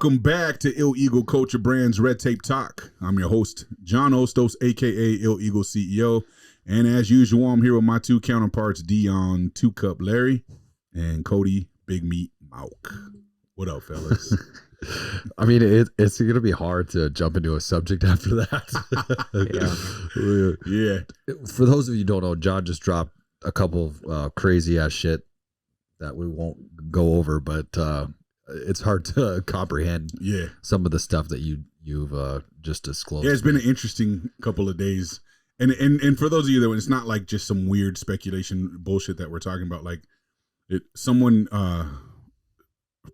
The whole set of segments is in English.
Welcome back to Ill Eagle Culture Brands Red Tape Talk. I'm your host, John Ostos, a.k.a. Ill Eagle CEO. And as usual, I'm here with my two counterparts, Deion, 2-Cup Larry, and Cody, Big Meat Mauk. What up, fellas? I mean, it's going to be hard to jump into a subject after that. Yeah. For those of you who don't know, John just dropped a couple of crazy-ass shit that we won't go over, but it's hard to comprehend some of the stuff that you've just disclosed. Yeah, it's been an interesting couple of days. And for those of you that it's not like just some weird speculation bullshit that we're talking about, like someone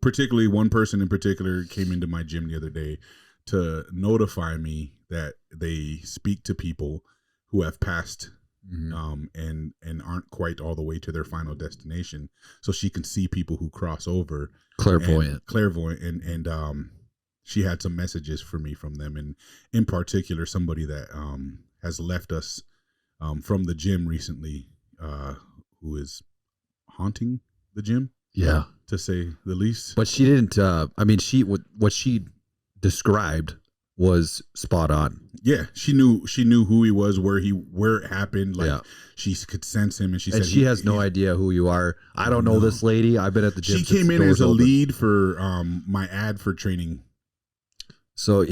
particularly one person in particular came into my gym the other day to notify me that they speak to people who have passed and aren't quite all the way to their final destination, so she can see people who cross over. Clairvoyant, and she had some messages for me from them, and in particular somebody that has left us from the gym recently, who is haunting the gym. Yeah, to say the least. But she didn't. I mean, what she described was spot on. Yeah, she knew who he was, where it happened. Like she could sense him, and she said she has no idea who you are. I don't know this lady. I've been at the gym. She came in as a lead for my ad for training. So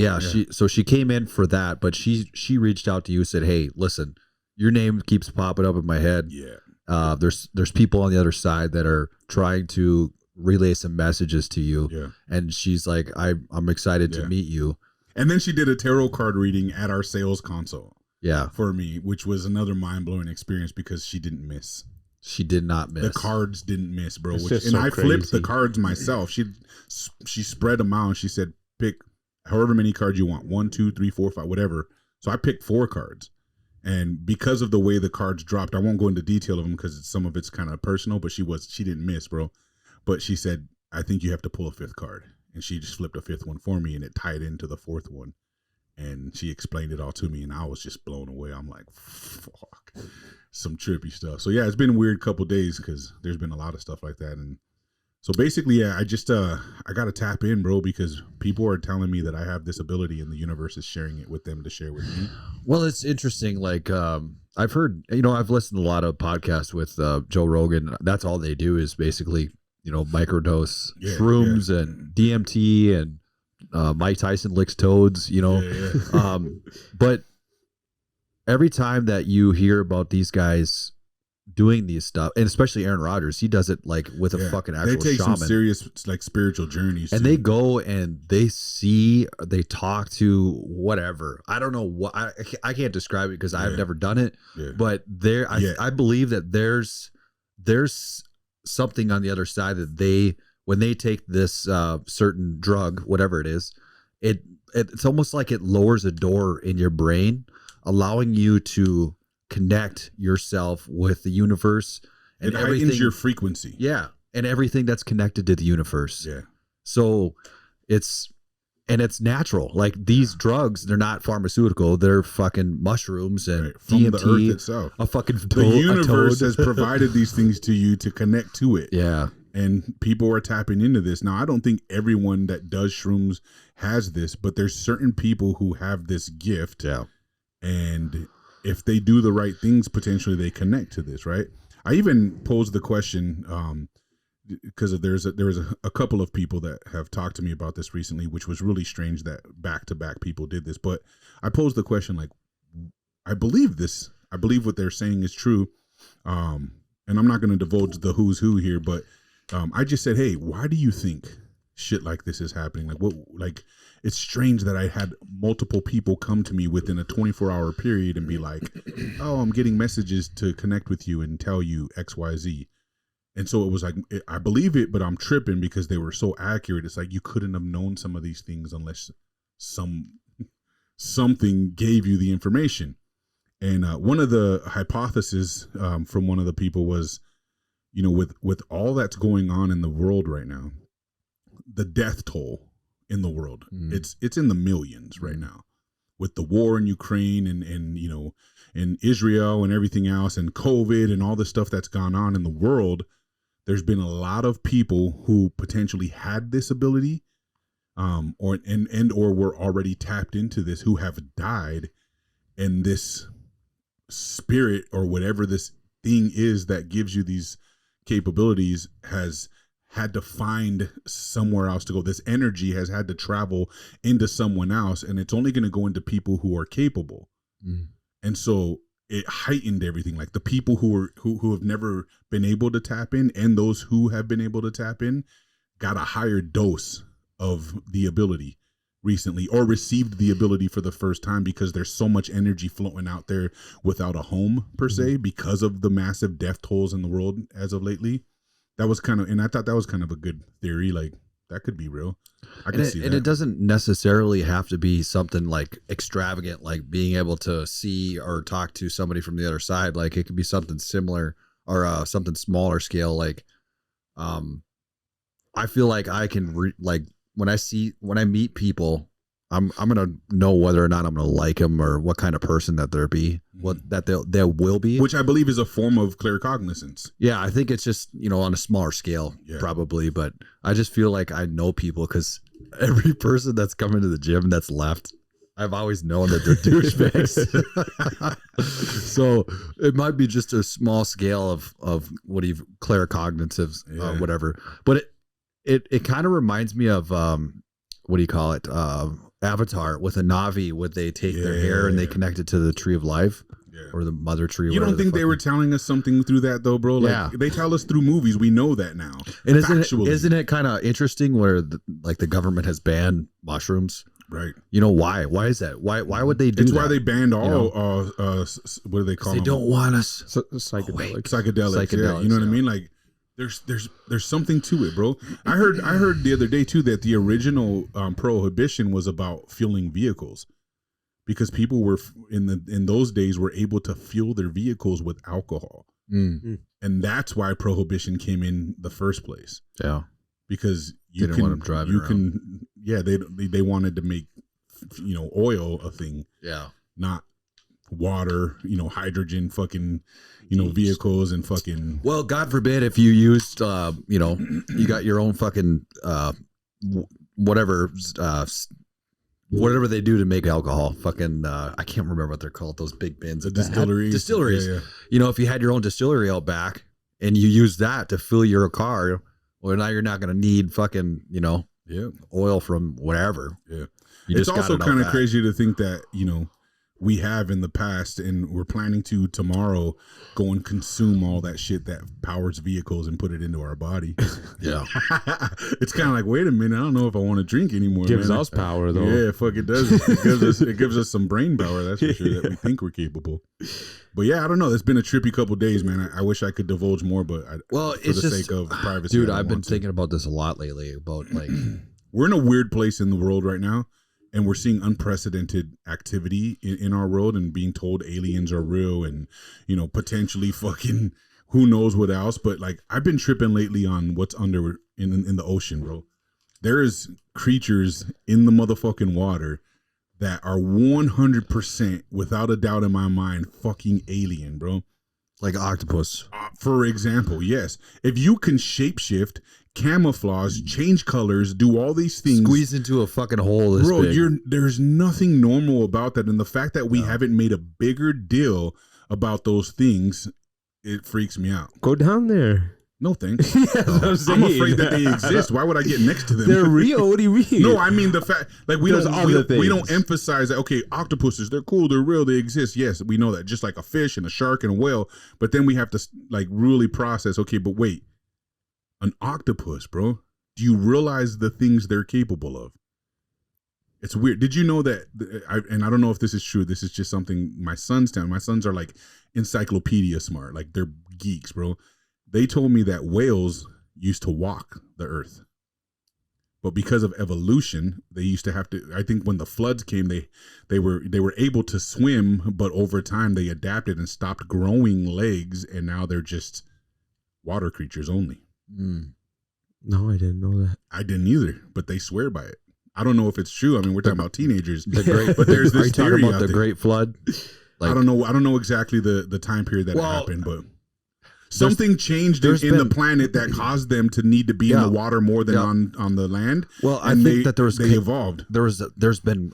she came in for that, but she reached out to you, said, "Hey, listen, your name keeps popping up in my head. Yeah, there's people on the other side that are trying to relay some messages to you." Yeah, and she's like, "I'm excited to meet you." And then she did a tarot card reading at our sales console. Yeah, for me, which was another mind blowing experience because she didn't miss. She did not miss. The cards didn't miss, bro. I flipped the cards myself. She spread them out. And she said, "Pick however many cards you want, 1, 2, 3, 4, 5, whatever." So I picked 4 cards. And because of the way the cards dropped, I won't go into detail of them because some of it's kind of personal, but she didn't miss, bro. But she said, "I think you have to pull a 5th card." And she just flipped a 5th one for me, and it tied into the 4th one. And she explained it all to me, and I was just blown away. I'm like, fuck, some trippy stuff. So yeah, it's been a weird couple days because there's been a lot of stuff like that. And so basically, I just I got to tap in, bro, because people are telling me that I have this ability and the universe is sharing it with them to share with me. Well, it's interesting. Like I've heard, I've listened to a lot of podcasts with Joe Rogan. That's all they do is basically, microdose shrooms and DMT, and Mike Tyson licks toads, but every time that you hear about these guys doing these stuff, and especially Aaron Rodgers, he does it like with a fucking actual They take shaman. some serious like spiritual journeys, and they go and they talk to whatever. I don't know what I can't describe it because I've never done it, but I believe that there's something on the other side that when they take this certain drug, whatever it is, it's almost like it lowers a door in your brain, allowing you to connect yourself with the universe, and it heightens your frequency. Yeah, and everything that's connected to the universe. Yeah. So it's natural. Like these drugs, they're not pharmaceutical. They're fucking mushrooms and from DMT, the earth itself. A fucking the universe has provided these things to you to connect to it. Yeah. And people are tapping into this. Now, I don't think everyone that does shrooms has this, but there's certain people who have this gift. Yeah. And if they do the right things, potentially they connect to this, right? I even posed the question because there was a couple of people that have talked to me about this recently, which was really strange that back-to-back people did this. But I posed the question, like, I believe this. I believe what they're saying is true. And I'm not going to divulge the who's who here, but I just said, hey, why do you think shit like this is happening? Like, it's strange that I had multiple people come to me within a 24-hour period and be like, oh, I'm getting messages to connect with you and tell you X, Y, Z. And so it was like, I believe it, but I'm tripping because they were so accurate. It's like you couldn't have known some of these things unless something gave you the information. And one of the hypotheses from one of the people was, with all that's going on in the world right now, the death toll in the world, it's in the millions right now, with the war in Ukraine and in Israel and everything else, and COVID and all the stuff that's gone on in the world. There's been a lot of people who potentially had this ability or were already tapped into this, who have died, and this spirit or whatever this thing is that gives you these capabilities has had to find somewhere else to go. This energy has had to travel into someone else, and it's only going to go into people who are capable. And so it heightened everything. Like the people who have never been able to tap in, and those who have been able to tap in, got a higher dose of the ability recently, or received the ability for the first time, because there's so much energy floating out there without a home per se, because of the massive death tolls in the world as of lately. That was kind of, and I thought that was kind of a good theory. Like that could be real. I can see that. And it doesn't necessarily have to be something like extravagant, like being able to see or talk to somebody from the other side. Like it could be something similar, or something smaller scale. Like, I feel like I can like when I meet people, I'm gonna know whether or not I'm gonna like them, or what kind of person that they'll be, that they will be, which I believe is a form of claircognizance. Yeah, I think it's just on a smaller scale, probably, but I just feel like I know people because every person that's coming to the gym that's left, I've always known that they're douchebags. So it might be just a small scale of what you've claircognitives, whatever, but it kind of reminds me of what do you call it? Avatar with a Na'vi, would they take their hair and they connect it to the tree of life, or the mother tree? You don't think they were telling us something through that though, bro? Like, they tell us through movies. We know that now. And isn't it kind of interesting where the government has banned mushrooms? Right. Why? Why is that? Why would they do that? It's why they banned all, what do they call them? They don't want us. Psychedelics. Yeah, you know what I mean? Like, there's something to it, bro. I heard the other day too that the original prohibition was about fueling vehicles, because people were in those days were able to fuel their vehicles with alcohol, and that's why prohibition came in the first place. Yeah, because you didn't want them driving around. They wanted to make oil a thing. Yeah, not water, hydrogen, fucking, vehicles and fucking. Well, God forbid if you used, you got your own fucking whatever they do to make alcohol. Fucking, I can't remember what they're called. Those big bins. Distilleries. Yeah. If you had your own distillery out back and you use that to fill your car, well, now you're not going to need fucking, oil from whatever. Yeah. It's also kind of crazy to think that, we have in the past, and we're planning to tomorrow go and consume all that shit that powers vehicles and put it into our body. Yeah. It's kind of like, wait a minute, I don't know if I want to drink anymore. Gives us power though. Yeah, fuck it does. It gives us some brain power, that's for sure, that we think we're capable. But yeah, I don't know. It's been a trippy couple days, man. I wish I could divulge more, but for the sake of privacy. Dude, I've been thinking about this a lot lately, about like we're in a weird place in the world right now. And we're seeing unprecedented activity in our world, and being told aliens are real, and potentially fucking who knows what else. But like, I've been tripping lately on what's under in the ocean, bro. There is creatures in the motherfucking water that are 100% without a doubt in my mind fucking alien, bro. Like octopus, for example. Yes, if you can shapeshift, camouflage, change colors, do all these things, squeeze into a fucking hole this big. There's nothing normal about that, and the fact that we haven't made a bigger deal about those things, it freaks me out. Go down there. No thanks. I'm afraid that they exist. Why would I get next to them? They're real. What do you mean? No, I mean the fact, like we don't emphasize that. Okay, octopuses, they're cool, they're real, they exist. Yes, we know that. Just like a fish and a shark and a whale. But then we have to like really process. Okay, but wait, an octopus, bro. Do you realize the things they're capable of? It's weird. Did you know that? And I don't know if this is true. This is just something my sons tell me. My sons are like encyclopedia smart. Like they're geeks, bro. They told me that whales used to walk the earth, but because of evolution, they used to have to. I think when the floods came, they were able to swim, but over time they adapted and stopped growing legs, and now they're just water creatures only. No, I didn't know that. I didn't either, but they swear by it. I don't know if it's true. I mean, we're talking about teenagers. But there's this theory about the Great Flood. Like, I don't know exactly the time period that it happened, but. something changed in the planet that caused them to need to be in the water more than on the land. Well, I think that they evolved. There's been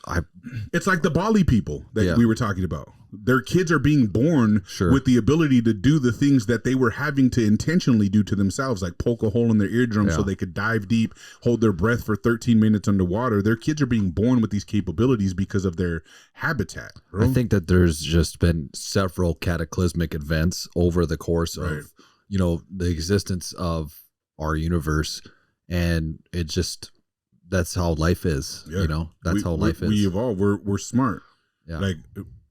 it's like the Bali people that we were talking about. Their kids are being born with the ability to do the things that they were having to intentionally do to themselves, like poke a hole in their eardrum so they could dive deep, hold their breath for 13 minutes underwater. Their kids are being born with these capabilities because of their habitat. Bro. I think that there's just been several cataclysmic events over the course of, the existence of our universe. And it just, that's how life is. Yeah. That's how life is. We evolve. We're smart. Yeah.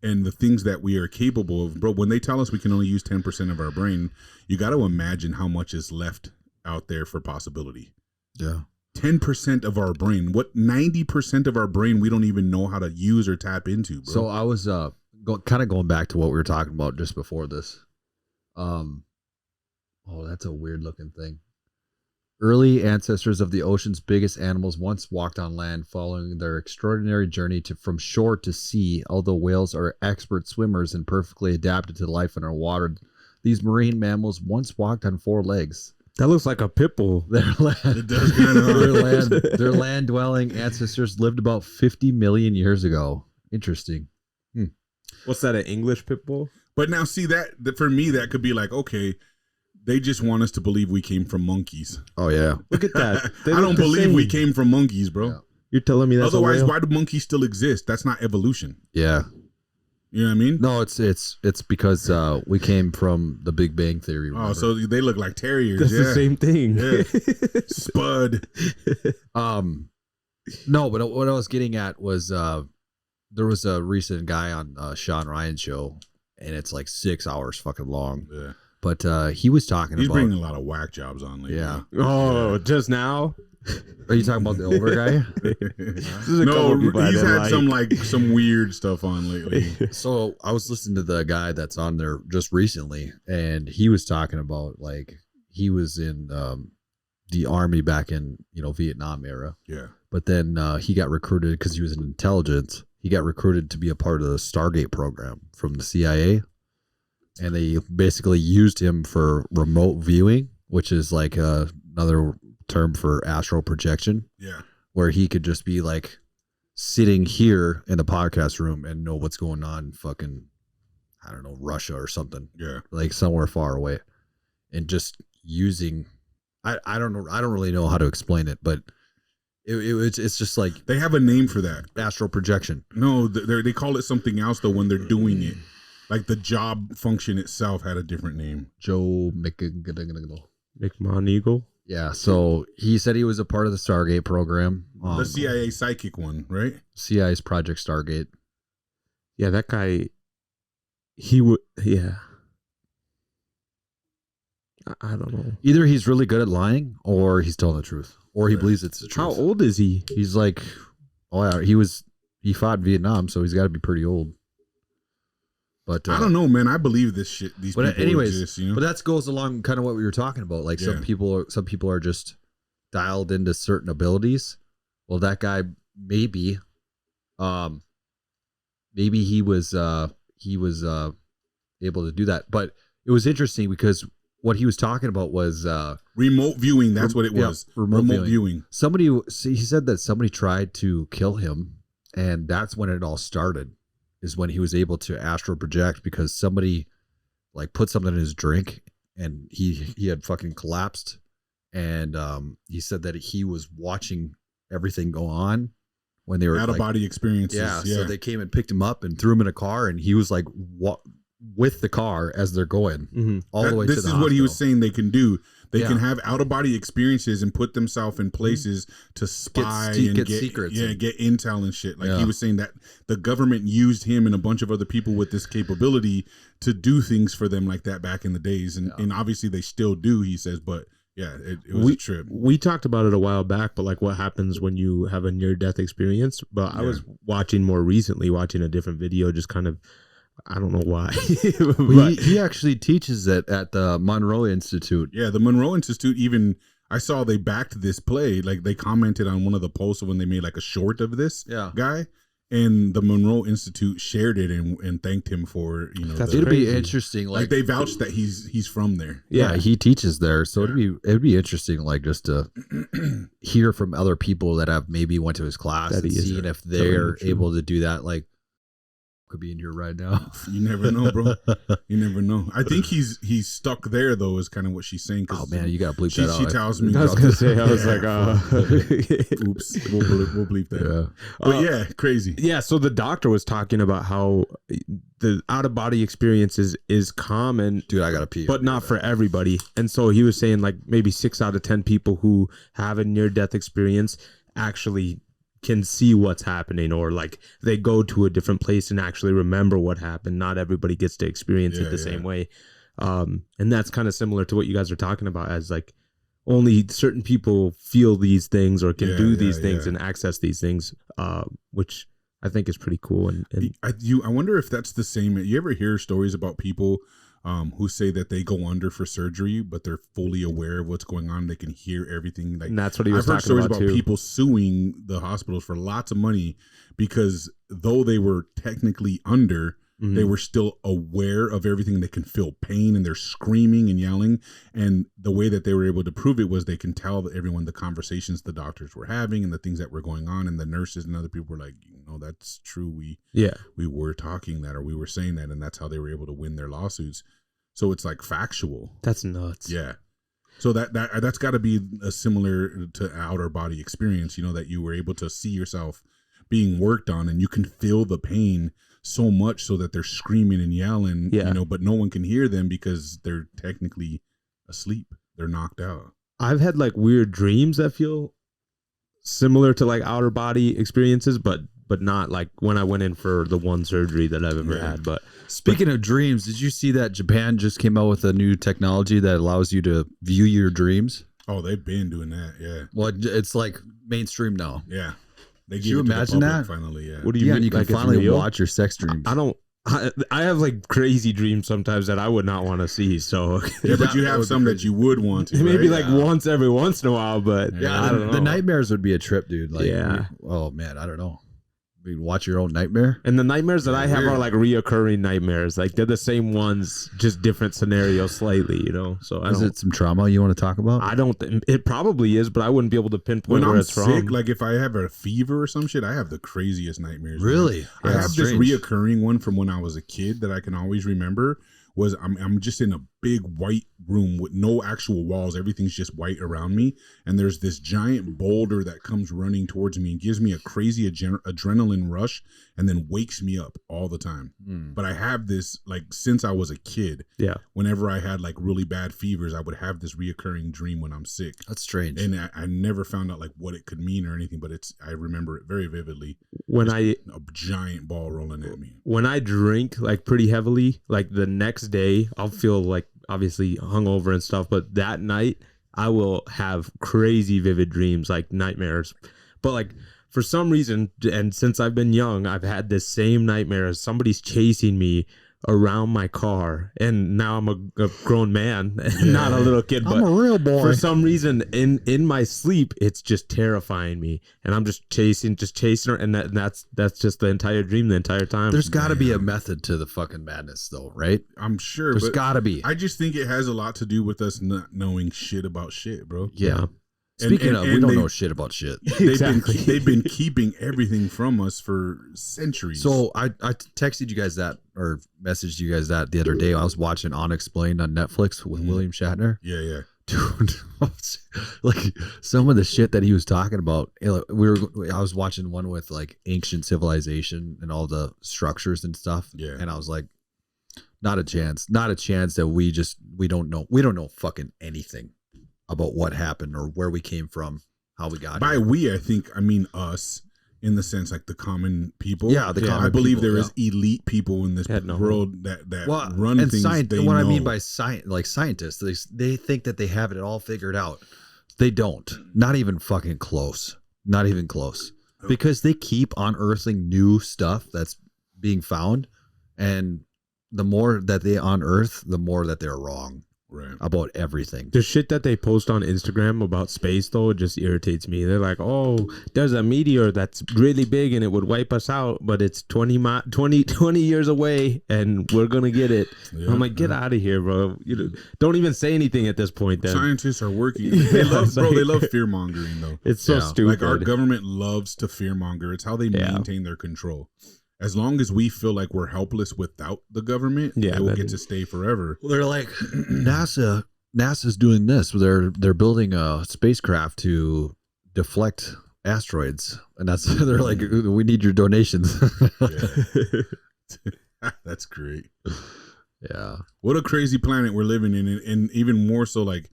And the things that we are capable of, bro, when they tell us we can only use 10% of our brain, you got to imagine how much is left out there for possibility. Yeah. 10% of our brain. What 90% of our brain we don't even know how to use or tap into, bro. So I was kind of going back to what we were talking about just before this. That's a weird looking thing. Early ancestors of the ocean's biggest animals once walked on land, following their extraordinary journey from shore to sea. Although whales are expert swimmers and perfectly adapted to life underwater, these marine mammals once walked on 4 legs. That looks like a pit bull. Their land-dwelling ancestors lived about 50 million years ago. Interesting. What's that, an English pit bull? But now, see, that for me, that could be like, okay, they just want us to believe we came from monkeys. Oh, yeah. Look at that. I don't believe we came from monkeys, bro. Yeah. You're telling me that's otherwise, why do monkeys still exist? That's not evolution. Yeah. You know what I mean? No, it's because we came from the Big Bang Theory. Remember? Oh, so they look like terriers. That's the same thing. Yeah. Spud. No, but what I was getting at was there was a recent guy on Sean Ryan's show, and it's like 6 hours fucking long. Yeah. But he was talking He's about... bringing a lot of whack jobs on lately. Yeah. Oh, just now? Are you talking about the older guy? No, he's had some weird stuff on lately. So I was listening to the guy that's on there just recently, and he was talking about he was in the army back in Vietnam era. Yeah. But then he got recruited because he was in intelligence. He got recruited to be a part of the Stargate program from the CIA. And they basically used him for remote viewing, which is like another term for astral projection. Yeah. Where he could just be like sitting here in the podcast room and know what's going on fucking, I don't know, Russia or something. Yeah. Like somewhere far away. And just using, I don't know. I don't really know how to explain it, but it's just like. They have a name for that. Astral projection. No, they call it something else though when they're doing it. Like the job function itself had a different name. Joe McMoneagle. Yeah, so he said he was a part of the Stargate program. The CIA psychic one, right? CIA's Project Stargate. Yeah, that guy, he would, yeah. I don't know. Either he's really good at lying or he's telling the truth. Or he believes it's the truth. How old is he? He's like, he fought Vietnam, so he's got to be pretty old. But I don't know, man. I believe this shit. These people exist, But that goes along kind of what we were talking about. Like some people are just dialed into certain abilities. Well, that guy maybe he was able to do that. But it was interesting because what he was talking about was remote viewing. That's what it was. Yeah, remote viewing. He said that somebody tried to kill him, and that's when it all started. Is when he was able to astral project because somebody like put something in his drink and he had fucking collapsed, and he said that he was watching everything go on when they were out of body experiences. Yeah, so they came and picked him up and threw him in a car, and he was like with the car as they're going all the way to the hospital. This is what he was saying they can do. They can have out-of-body experiences and put themselves in places to spy and get secrets. Yeah, get intel and shit. Like he was saying that the government used him and a bunch of other people with this capability to do things for them like that back in the days. And obviously they still do, he says, but yeah, it was a trip. We talked about it a while back, but like what happens when you have a near-death experience. But I was watching a different video, just kind of, I don't know why. He actually teaches it at the Monroe Institute. Yeah, the Monroe Institute, even I saw they backed this play. Like they commented on one of the posts when they made like a short of this guy. and the Monroe Institute shared it and thanked him for, you know, it'd be interesting. Like they vouched that he's from there. Yeah, he teaches there, so it'd be interesting, like just to hear from other people that have maybe went to his class and seen if they're able to do that. Like, could be in here right now. You never know, bro. You never know. I think he's stuck there though, is kind of what she's saying. Oh man, you gotta bleep that out. She tells me. I was gonna say, I was like, oops, we'll bleep that. Yeah. But crazy. Yeah. So the doctor was talking about how the out of body experience is common. Dude, I gotta pee. But not for everybody. And so he was saying like maybe 6 out of 10 people who have a near death experience actually can see what's happening, or like they go to a different place and actually remember what happened. Not everybody gets to experience it the same way. And that's kind of similar to what you guys are talking about, as like only certain people feel these things or can do these things and access these things, which I think is pretty cool. And I wonder if that's the same. You ever hear stories about people who say that they go under for surgery, but they're fully aware of what's going on? They can hear everything. Like, and that's what he was I've heard talking stories about people suing the hospitals for lots of money because though they were technically under, they were still aware of everything. They can feel pain and they're screaming and yelling. And the way that they were able to prove it was they can tell everyone the conversations the doctors were having and the things that were going on. And the nurses and other people were like, you know, that's true. We were talking that, or we were saying that. And that's how they were able to win their lawsuits. So it's like factual. That's nuts. Yeah. So that's got to be a similar to outer body experience, you know, that you were able to see yourself being worked on and you can feel the pain so much so that they're screaming and yelling, you know, but no one can hear them because they're technically asleep. They're knocked out. I've had like weird dreams that feel similar to like outer body experiences, but not like when I went in for the one surgery that I've ever had. But speaking of dreams, did you see that Japan just came out with a new technology that allows you to view your dreams? Oh, they've been doing that. Yeah. Well, it's like mainstream now. Yeah. Did you imagine that? Finally, yeah. What do you mean? You can like finally watch your sex dreams. I have like crazy dreams sometimes that I would not want to see. So yeah, but you have some that you would want to. Maybe right? like once every once in a while, but I don't know. The nightmares would be a trip, dude. Like, oh man, I don't know. You watch your own nightmare, and the nightmares that I have are like reoccurring nightmares. Like they're the same ones, just different scenarios slightly, you know. So is it some trauma you want to talk about? I don't. It probably is, but I wouldn't be able to pinpoint where it's from. Like if I have a fever or some shit, I have the craziest nightmares. Really? I have this reoccurring one from when I was a kid that I can always remember. Was I'm just in a big white room with no actual walls. Everything's just white around me. And there's this giant boulder that comes running towards me and gives me a crazy adrenaline rush and then wakes me up all the time. But I have this, like, since I was a kid. Yeah. Whenever I had, like, really bad fevers, I would have this reoccurring dream when I'm sick. That's strange. And I never found out, like, what it could mean or anything, but I remember it very vividly. When a giant ball rolling at me. When I drink, like, pretty heavily, like, the next day, I'll feel, like, obviously hungover and stuff, but that night I will have crazy vivid dreams, like nightmares. But like for some reason, and since I've been young, I've had this same nightmare as somebody's chasing me around my car, and now I'm a grown man, not a little kid. But I'm a real boy. For some reason, in my sleep, it's just terrifying me, and I'm just chasing her, and that's just the entire dream, the entire time. There's got to be a method to the fucking madness, though, right? I'm sure. There's got to be. I just think it has a lot to do with us not knowing shit about shit, bro. Yeah. Speaking of, we don't know shit about shit. They've been keeping everything from us for centuries. So I texted you guys that, or messaged you guys that the other day. I was watching Unexplained on Netflix with William Shatner. Yeah. Dude, like some of the shit that he was talking about. I was watching one with like ancient civilization and all the structures and stuff. Yeah. And I was like, not a chance that we don't know fucking anything about what happened or where we came from, how we got by here. We, I think I mean us, in the sense like the common people. Yeah, I believe there is elite people in this world that run things. What I mean by scientists, they think that they have it all figured out. They don't. Not even fucking close. Not even close. Because they keep unearthing new stuff that's being found, and the more that they unearth, the more that they're wrong. about everything. The shit that they post on Instagram about space, though, it just irritates me. They're like, oh, there's a meteor that's really big and it would wipe us out, but it's 20 years away and we're going to get it. Yeah, I'm like, get out of here, bro. Don't even say anything at this point, then. Scientists are working. They love, bro, they love fear-mongering, though. It's so stupid. Like, our government loves to fear-monger. It's how they maintain their control. As long as we feel like we're helpless without the government, they will get to stay forever. Well, they're like, NASA's doing this. They're building a spacecraft to deflect asteroids, and they're like, we need your donations. That's great. Yeah, what a crazy planet we're living in, and even more so, like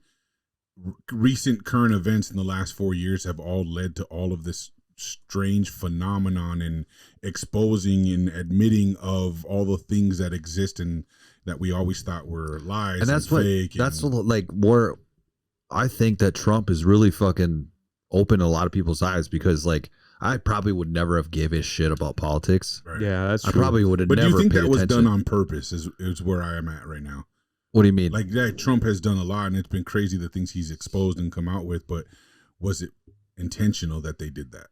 recent current events in the last 4 years have all led to all of this strange phenomenon and exposing and admitting of all the things that exist and that we always thought were lies and that's fake. That's like where I think that Trump is really fucking opened a lot of people's eyes, because like I probably would never have gave a shit about politics. Right. Yeah, that's true. I probably would have never. But do you think paid that was attention. done on purpose? Is where I am at right now. What do you mean? Like that Trump has done a lot, and it's been crazy the things he's exposed and come out with. But was it intentional that they did that?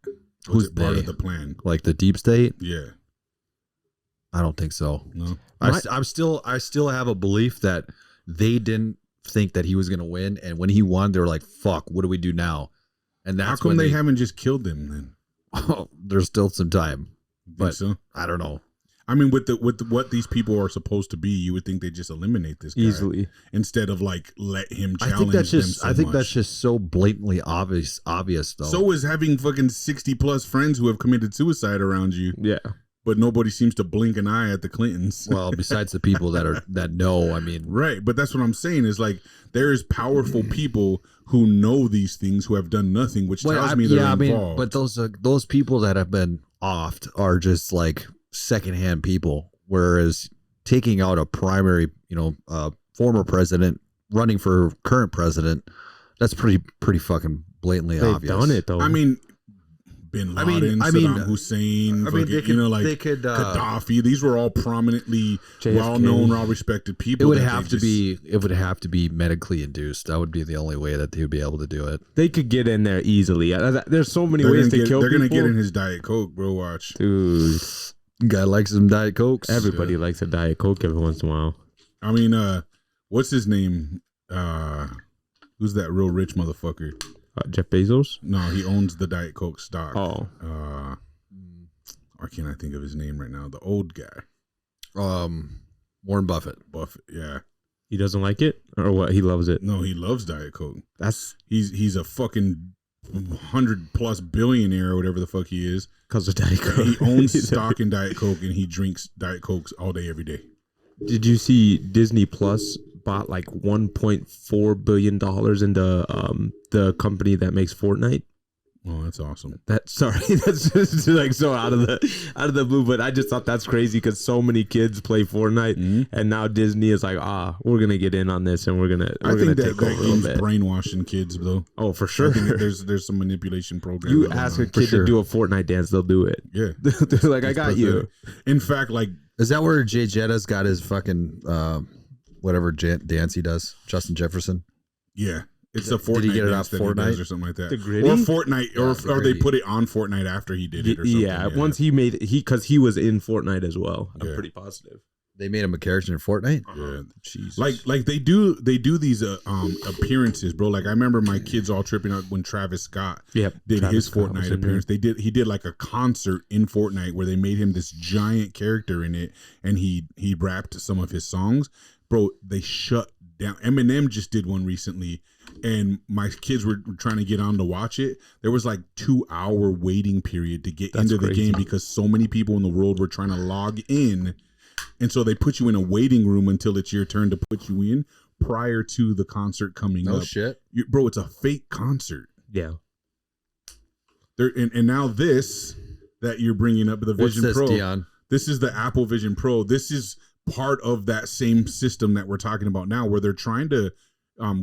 Was it part of the plan? Like the deep state? Yeah. I don't think so. No. I still have a belief that they didn't think that he was going to win, and when he won, they were like, "Fuck, what do we do now?" And that's how come they haven't just killed him then? Oh, there's still some time, but so? I don't know. I mean, with what these people are supposed to be, you would think they just eliminate this guy easily instead of like let him challenge I think that's just them so much. That's just so blatantly obvious though. So is having fucking 60 plus friends who have committed suicide around you. Yeah. But nobody seems to blink an eye at the Clintons. Well, besides the people that know, I mean, right. But that's what I'm saying is like there is powerful people who know these things who have done nothing, which tells me they're involved. But those people that have been offed are just like secondhand people, whereas taking out a primary, former president running for current president, that's pretty fucking blatantly obvious. They've done it though. I mean, Bin Laden, Saddam Hussein, Gaddafi. These were all prominently JFK. well-known, well-respected people. It would have to be medically induced. That would be the only way that they would be able to do it. They could get in there easily. There's so many ways to kill people. They're gonna get in his Diet Coke, bro. Watch, dude. Guy likes some Diet Cokes. Everybody likes a Diet Coke every once in a while. I mean, what's his name? Who's that real rich motherfucker? Jeff Bezos? No, he owns the Diet Coke stock. Oh. Why can't I think of his name right now? The old guy. Warren Buffett. Yeah. He doesn't like it? Or what? He loves it? No, he loves Diet Coke. He's a fucking 100+ billionaire or whatever the fuck he is. Because of Diet Coke. He owns stock in Diet Coke and he drinks Diet Cokes all day, every day. Did you see Disney Plus bought like $1.4 billion into the company that makes Fortnite? Oh, that's awesome. That's just like so out of the blue, but I just thought that's crazy because so many kids play Fortnite, and now Disney is like, we're gonna get in on this, and we're gonna take over a little bit. Brainwashing kids, though. Oh, for sure. I think there's some manipulation program. You ask a kid to do a Fortnite dance, they'll do it. Yeah, they're like, I got you. In fact, like, is that where Jay Jetta's got his fucking whatever dance he does? Justin Jefferson. Yeah. It's a Fortnite. Did he get it off Fortnite or something like that? The Gritty? Or Fortnite, or they put it on Fortnite after he did it or something. Yeah, once he made it, because he was in Fortnite as well. I'm pretty positive. They made him a character in Fortnite? Yeah. Jesus. Like they do these appearances, bro. Like I remember my kids all tripping out when Travis Scott did his Fortnite appearance. He did like a concert in Fortnite where they made him this giant character in it, and he rapped some of his songs. Bro, they shut down. Eminem just did one recently, and my kids were trying to get on to watch it. There was like 2-hour waiting period to get into the game because so many people in the world were trying to log in. And so they put you in a waiting room until it's your turn to put you in prior to the concert coming up. Oh, shit. Bro, it's a fake concert. Yeah. And now this that you're bringing up, the Vision Pro. Deion? This is the Apple Vision Pro. This is part of that same system that we're talking about now, where they're trying to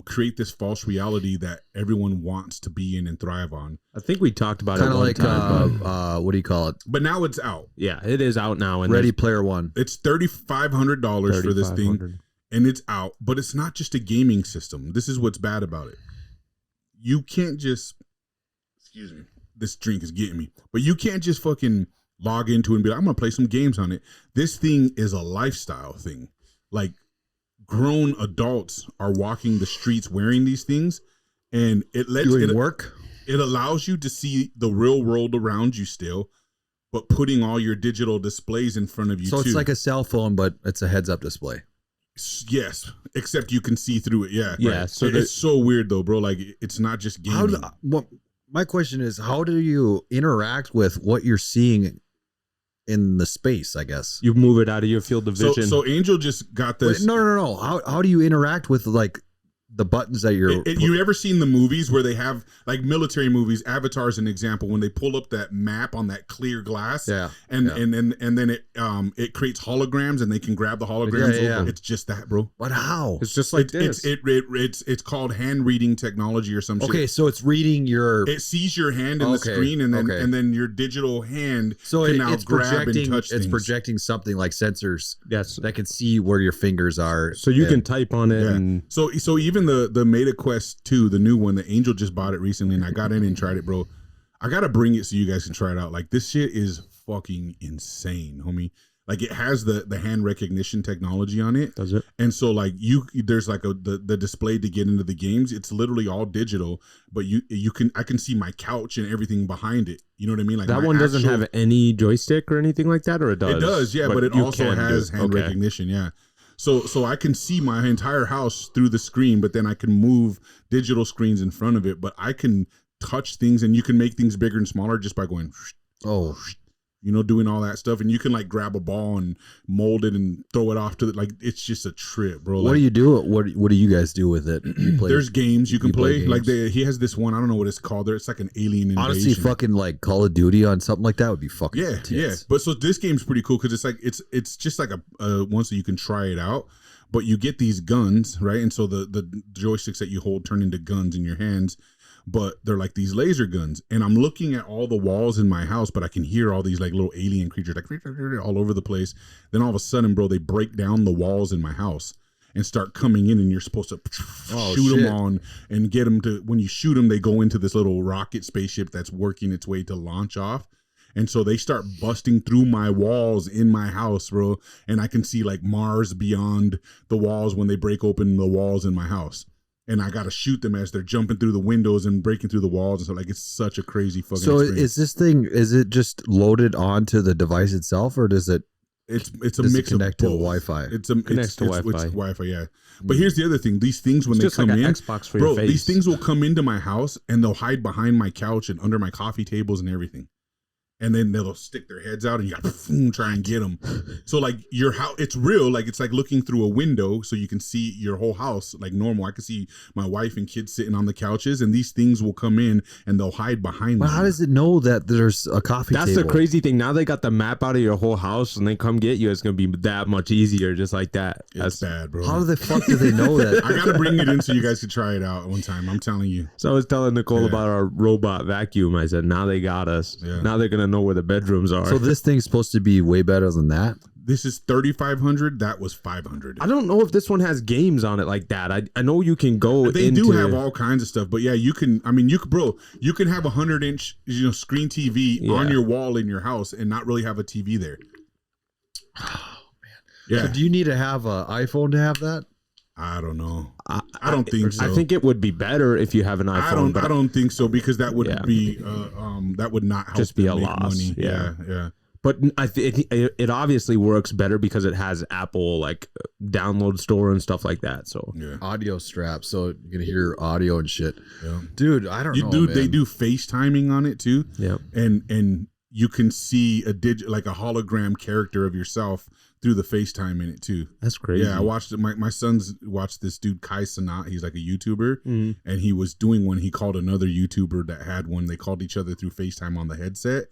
create this false reality that everyone wants to be in and thrive on. I think we talked about kind it of like time, what do you call it? But now it's out. Yeah, it is out now. And Ready Player One. It's $3,500 for this thing. and it's out, but it's not just a gaming system. This is what's bad about it. You can't just, excuse me, this drink is getting me, but you can't just fucking log into it and be like, I'm going to play some games on it. This thing is a lifestyle thing. Like, grown adults are walking the streets wearing these things, and it lets doing work. It allows you to see the real world around you still, but putting all your digital displays in front of you. So it's like a cell phone, but it's a heads-up display. Yes, except you can see through it. Yeah, yeah. Right. So it's so weird though, bro. Like, it's not just gaming. My question is, how do you interact with what you're seeing in the space? I guess you move it out of your field of vision. So Angel just got this. Wait, no. How do you interact with like the buttons that you're? You ever seen the movies where they have, like, military movies? Avatar's an example, when they pull up that map on that clear glass, and then it creates holograms, and they can grab the holograms. Yeah. It's just that, bro. But how? It's just like this. It's called hand reading technology or some shit. Okay, so it's reading your. It sees your hand in the screen, and then your digital hand can now grab and touch things. It's projecting something like sensors. Yes, that can see where your fingers are. So you can type on it. And so even the Meta Quest 2, the new one, the Angel just bought it recently, and I got in and tried it, bro. I gotta bring it so you guys can try it out. Like, this shit is fucking insane, homie. Like, it has the hand recognition technology on it. Does it? And so, like, there's like the display to get into the games. It's literally all digital, but I can see my couch and everything behind it. You know what I mean? Like, that one doesn't have any joystick or anything like that, or it does? It does, yeah, but it also has hand recognition, yeah. So I can see my entire house through the screen, but then I can move digital screens in front of it. But I can touch things, and you can make things bigger and smaller just by going, doing all that stuff. And you can, like, grab a ball and mold it and throw it off to like, it's just a trip, bro. What do you do? What do you guys do with it? There's games you can play. Like, he has this one, I don't know what it's called. It's like an alien invasion. Honestly, fucking like Call of Duty on something like that would be fucking yeah. But so this game's pretty cool because it's like it's just like a one, so you can try it out. But you get these guns, right? And so the joysticks that you hold turn into guns in your hands, but they're like these laser guns. And I'm looking at all the walls in my house, but I can hear all these, like, little alien creatures, like, all over the place. Then all of a sudden, bro, they break down the walls in my house and start coming in, and you're supposed to shoot them on and get them to, when you shoot them, they go into this little rocket spaceship that's working its way to launch off. And so they start busting through my walls in my house, bro. And I can see, like, Mars beyond the walls when they break open the walls in my house. And I got to shoot them as they're jumping through the windows and breaking through the walls. And so, like, it's such a crazy fucking experience. Is it just loaded onto the device itself, or does it? It's a mix of both. To Wi-Fi. It's Wi-Fi, yeah. But here's the other thing: these things, when they come in, Xbox for your face. These things will come into my house and they'll hide behind my couch and under my coffee tables and everything. And then they'll stick their heads out, and you got to try and get them. So, like, your house, it's real. Like, it's like looking through a window, so you can see your whole house like normal. I can see my wife and kids sitting on the couches, and these things will come in and they'll hide behind them. Well, how does it know that there's a coffee table? That's the crazy thing. Now they got the map out of your whole house, and they come get you. It's gonna be that much easier, just like that. That's bad, bro. How the fuck do they know that? I gotta bring it in so you guys could try it out one time. I'm telling you. So I was telling Nicole about our robot vacuum. I said, now they got us. Yeah. Now they're gonna know where the bedrooms are. So this thing's supposed to be way better than that? This is 3,500. That was 500. I don't know if this one has games on it like that. I know you can go. They do have all kinds of stuff, but yeah, you can. I mean, you can have 100-inch screen TV on your wall in your house and not really have a TV there. Oh man. Yeah. So do you need to have an iPhone to have that? I don't know. I don't think so. I think it would be better if you have an iPhone. I don't think so, because that would be that would not help just be a make loss. Money. Yeah. But I think it obviously works better because it has Apple, like, download store and stuff like that. So audio straps, so you can hear audio and shit. Yeah. Dude, I don't know. They do FaceTiming on it too. Yeah, and you can see like a hologram character of yourself through the FaceTime in it too. That's crazy. Yeah, I watched it. My son's watched this dude Kai Sanat. He's like a YouTuber, and he was doing one. He called another YouTuber that had one. They called each other through FaceTime on the headset,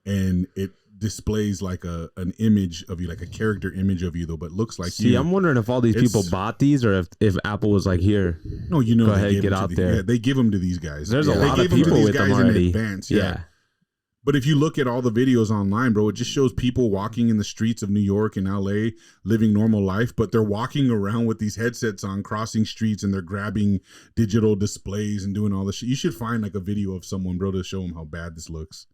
and it displays like an image of you, like a character image of you, though, but looks like you. See, I'm wondering if all these people bought these, or if Apple was like, here, no, go ahead, get out there. Yeah, they give them to these guys. There's a lot of people with them already. In advance, yeah. But if you look at all the videos online, bro, it just shows people walking in the streets of New York and LA living normal life, but they're walking around with these headsets on, crossing streets, and they're grabbing digital displays and doing all this shit. You should find like a video of someone, bro, to show them how bad this looks.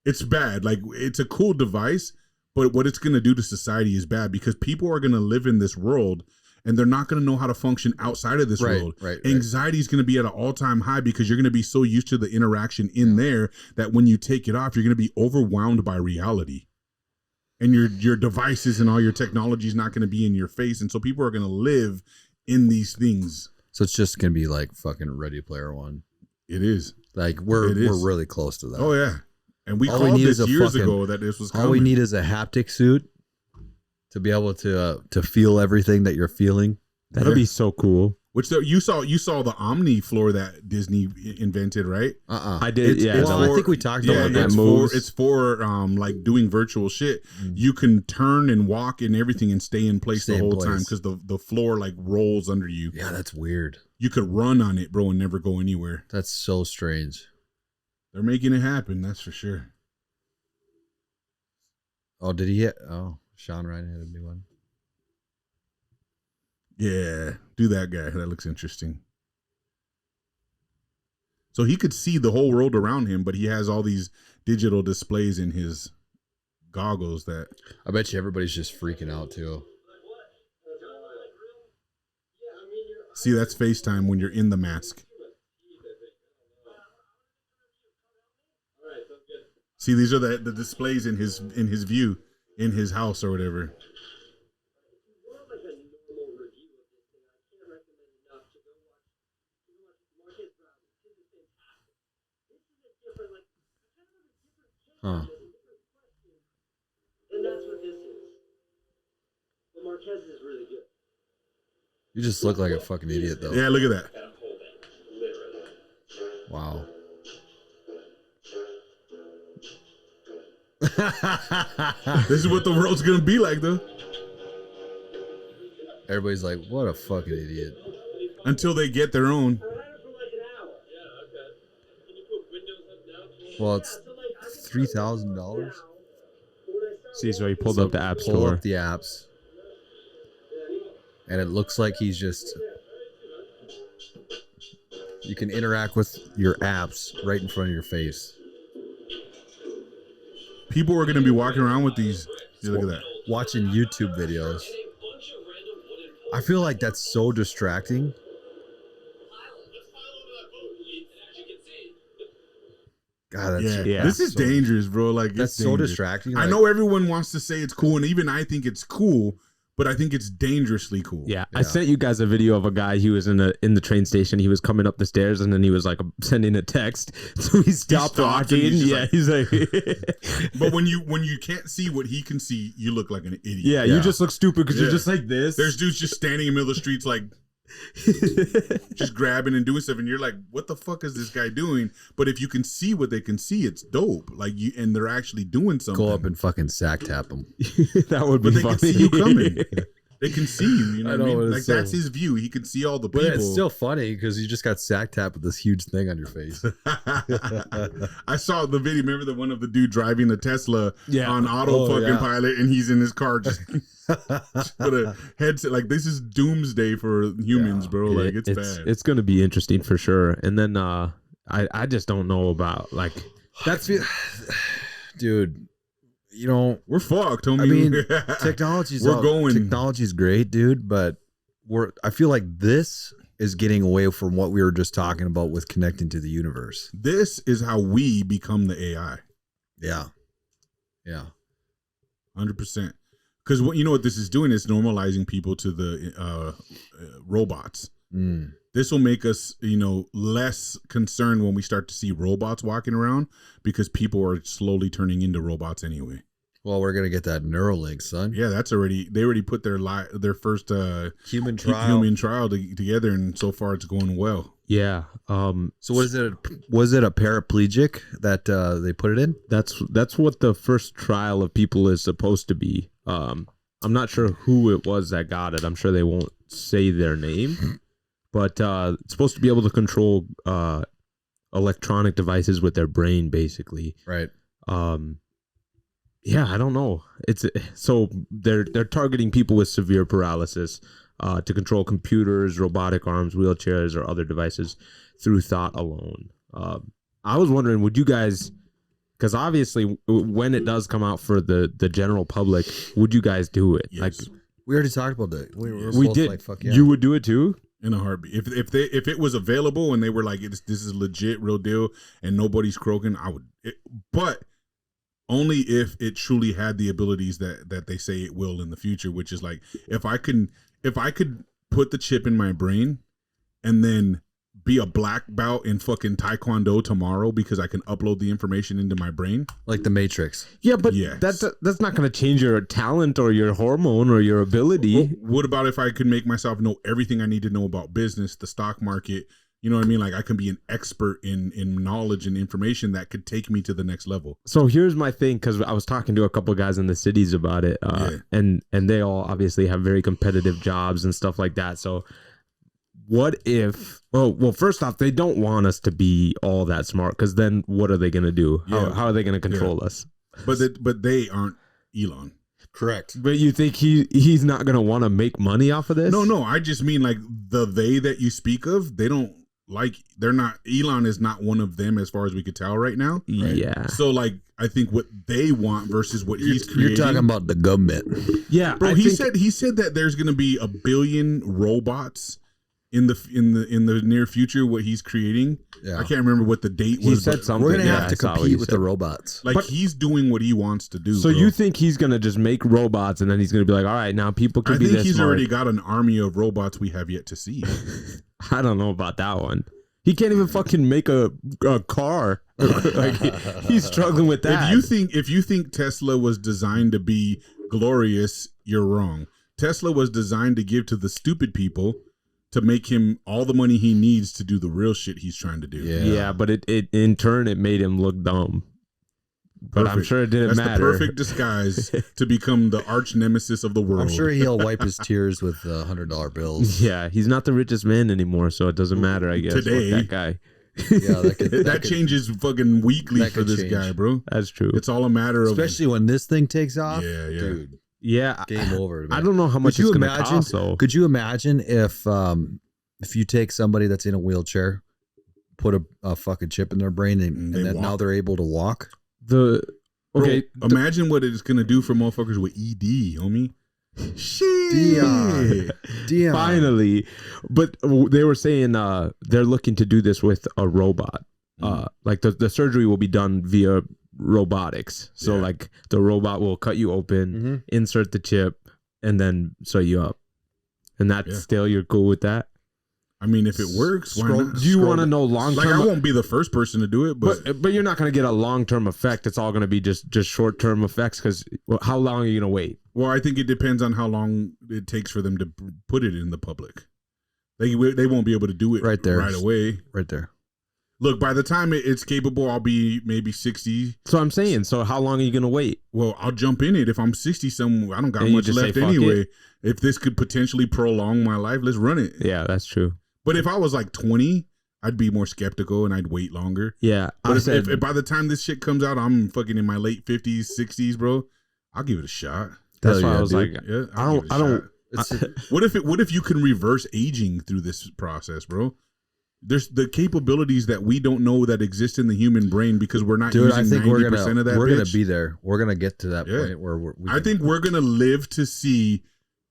It's bad. Like, it's a cool device, but what it's going to do to society is bad because people are going to live in this world and they're not going to know how to function outside of this world. Anxiety is going to be at an all-time high because you're going to be so used to the interaction in there that when you take it off, you're going to be overwhelmed by reality. And your devices and all your technology is not going to be in your face. And so people are going to live in these things. So it's just going to be like fucking Ready Player One. It is. Like we're really close to that. Oh, yeah. And we called this years ago that this was coming. All we need is a haptic suit to be able to feel everything that you're feeling. That'll be so cool. Which you saw the Omni floor that Disney invented, right? I did. I think we talked about that. It's for like doing virtual shit. You can turn and walk and everything and stay in place the whole time because the floor like rolls under you. Yeah, that's weird. You could run on it, bro, and never go anywhere. That's so strange. They're making it happen. That's for sure. Oh, did he hit? Oh, Sean Ryan had a new one. Yeah, do that guy. That looks interesting. So he could see the whole world around him, but he has all these digital displays in his goggles that... I bet you everybody's just freaking out, too. See, that's FaceTime when you're in the mask. See, these are the displays in his view, in his house or whatever. Huh. And that's what this is. The Marquez is really good. You just look like a fucking idiot, though. Yeah, look at that. Wow. This is what the world's gonna be like, though. Everybody's like, what a fucking idiot. Until they get their own. Well, it's $3,000. See, so he pulled up the app store. Pull up the apps. And it looks like he's just... You can interact with your apps right in front of your face. People are going to be walking around with these. Yeah, look at that. Watching YouTube videos. I feel like that's so distracting. God, that's this is so dangerous, bro. Like, that's so distracting. I know everyone wants to say it's cool, and even I think it's cool, but I think it's dangerously cool. Yeah, I sent you guys a video of a guy. He was in the train station. He was coming up the stairs, and then he was like sending a text. So he stopped walking. He's like. But when you can't see what he can see, you look like an idiot. Yeah, you just look stupid because you're just like this. There's dudes just standing in the middle of the streets like. Just grabbing and doing stuff, and you're like, what the fuck is this guy doing? But if you can see what they can see, it's dope. Like, you, and they're actually doing something. Go up and fucking sack tap them. That would be funny. But they can see you coming. They can see you, know what I mean? Like, that's his view. He can see all the people. But it's still funny because you just got sack tapped with this huge thing on your face. I saw the video. Remember the one of the dude driving a Tesla on auto pilot, and he's in his car just put a headset. Like, this is doomsday for humans, bro. Like, it's bad. It's going to be interesting for sure. And then I just don't know about, like, that's... Dude... You know, we're fucked, homie. I mean, technology's great, dude, but I feel like this is getting away from what we were just talking about with connecting to the universe. This is how we become the AI. Yeah. 100%. Because you know what this is doing is normalizing people to the robots. This will make us, less concerned when we start to see robots walking around because people are slowly turning into robots anyway. Well, we're gonna get that Neuralink, son. Yeah, they already put their first human trial together, and so far it's going well. Yeah. So was it a paraplegic that they put it in? That's what the first trial of people is supposed to be. I'm not sure who it was that got it. I'm sure they won't say their name. But it's supposed to be able to control electronic devices with their brain, basically. Right. Yeah, I don't know. It's so they're targeting people with severe paralysis to control computers, robotic arms, wheelchairs, or other devices through thought alone. I was wondering, would you guys, because obviously when it does come out for the general public, would you guys do it? Yes. Like We already talked about that. we both did. like, fuck yeah. You would do it too? In a heartbeat. If it was available and they were like, this is legit, real deal, and nobody's croaking, I would. But only if it truly had the abilities that they say it will in the future, which is like if I could put the chip in my brain and then be a black belt in fucking Taekwondo tomorrow because I can upload the information into my brain. Like the Matrix. Yeah, but Yes. that's not going to change your talent or your hormone or your ability. Well, what about if I could make myself know everything I need to know about business, the stock market? You know what I mean? Like I can be an expert in knowledge and information that could take me to the next level. So here's my thing, because I was talking to a couple of guys in the cities about it, and they all obviously have very competitive jobs and stuff like that. So what if? Well, first off, they don't want us to be all that smart, because then what are they going to do? Yeah. How are they going to control us? But they aren't Elon. Correct. But you think he's not going to want to make money off of this? No, I just mean like they that you speak of, they don't like, they're not, Elon is not one of them as far as we could tell right now. Right? Yeah. So like, I think what they want versus what he's creating. You're talking about the government. Yeah, bro. He said that there's going to be 1 billion robots in the near future. What he's creating, I can't remember what the date was. He said something. We're gonna have to compete with the robots. Like he's doing what he wants to do. So bro. you think he's gonna just make robots and then he's gonna be like, all right, now people can be this smart. I think he's already got an army of robots we have yet to see. I don't know about that one. He can't even fucking make a car. Like he's struggling with that. If you think Tesla was designed to be glorious, you're wrong. Tesla was designed to give to the stupid people to make him all the money he needs to do the real shit he's trying to do. Yeah, but it in turn it made him look dumb. But I'm sure it didn't matter. That's the perfect disguise to become the arch nemesis of the world. I'm sure he'll wipe his tears with $100 bills. Yeah, he's not the richest man anymore, so it doesn't matter, I guess. Today, that guy. Yeah, that changes fucking weekly for this guy, bro. That's true. It's all a matter of, especially when this thing takes off. Yeah, dude. Yeah, game over. Man. I don't know how much it's going to cost. Though. Could you imagine if you take somebody that's in a wheelchair, put a fucking chip in their brain, and then now they're able to walk? Okay, imagine what it's gonna do for motherfuckers with ED, homie. Shit. Deion. Finally, but they were saying they're looking to do this with a robot. Like the surgery will be done via robotics. So like the robot will cut you open, insert the chip, and then sew you up. And that's still, you're cool with that? I mean, if it works, why not? Do you want to know long term? Like, I won't be the first person to do it, but you're not going to get a long term effect. It's all going to be just short term effects. Because how long are you going to wait? Well, I think it depends on how long it takes for them to put it in the public. They won't be able to do it right away. Right there. Look, by the time it's capable, I'll be maybe 60. So I'm saying, so how long are you going to wait? Well, I'll jump in it. If I'm 60 somewhere, I don't got much left anyway. If this could potentially prolong my life, let's run it. Yeah, that's true. But if I was like 20, I'd be more skeptical and I'd wait longer. Yeah. But if by the time this shit comes out, I'm fucking in my late 50s, 60s, bro, I'll give it a shot. That's why I was like, I don't. What if you can reverse aging through this process, bro? There's the capabilities that we don't know that exist in the human brain because we're not using 90% of that. We're gonna be there. We're gonna get to that point where I think we're gonna live to see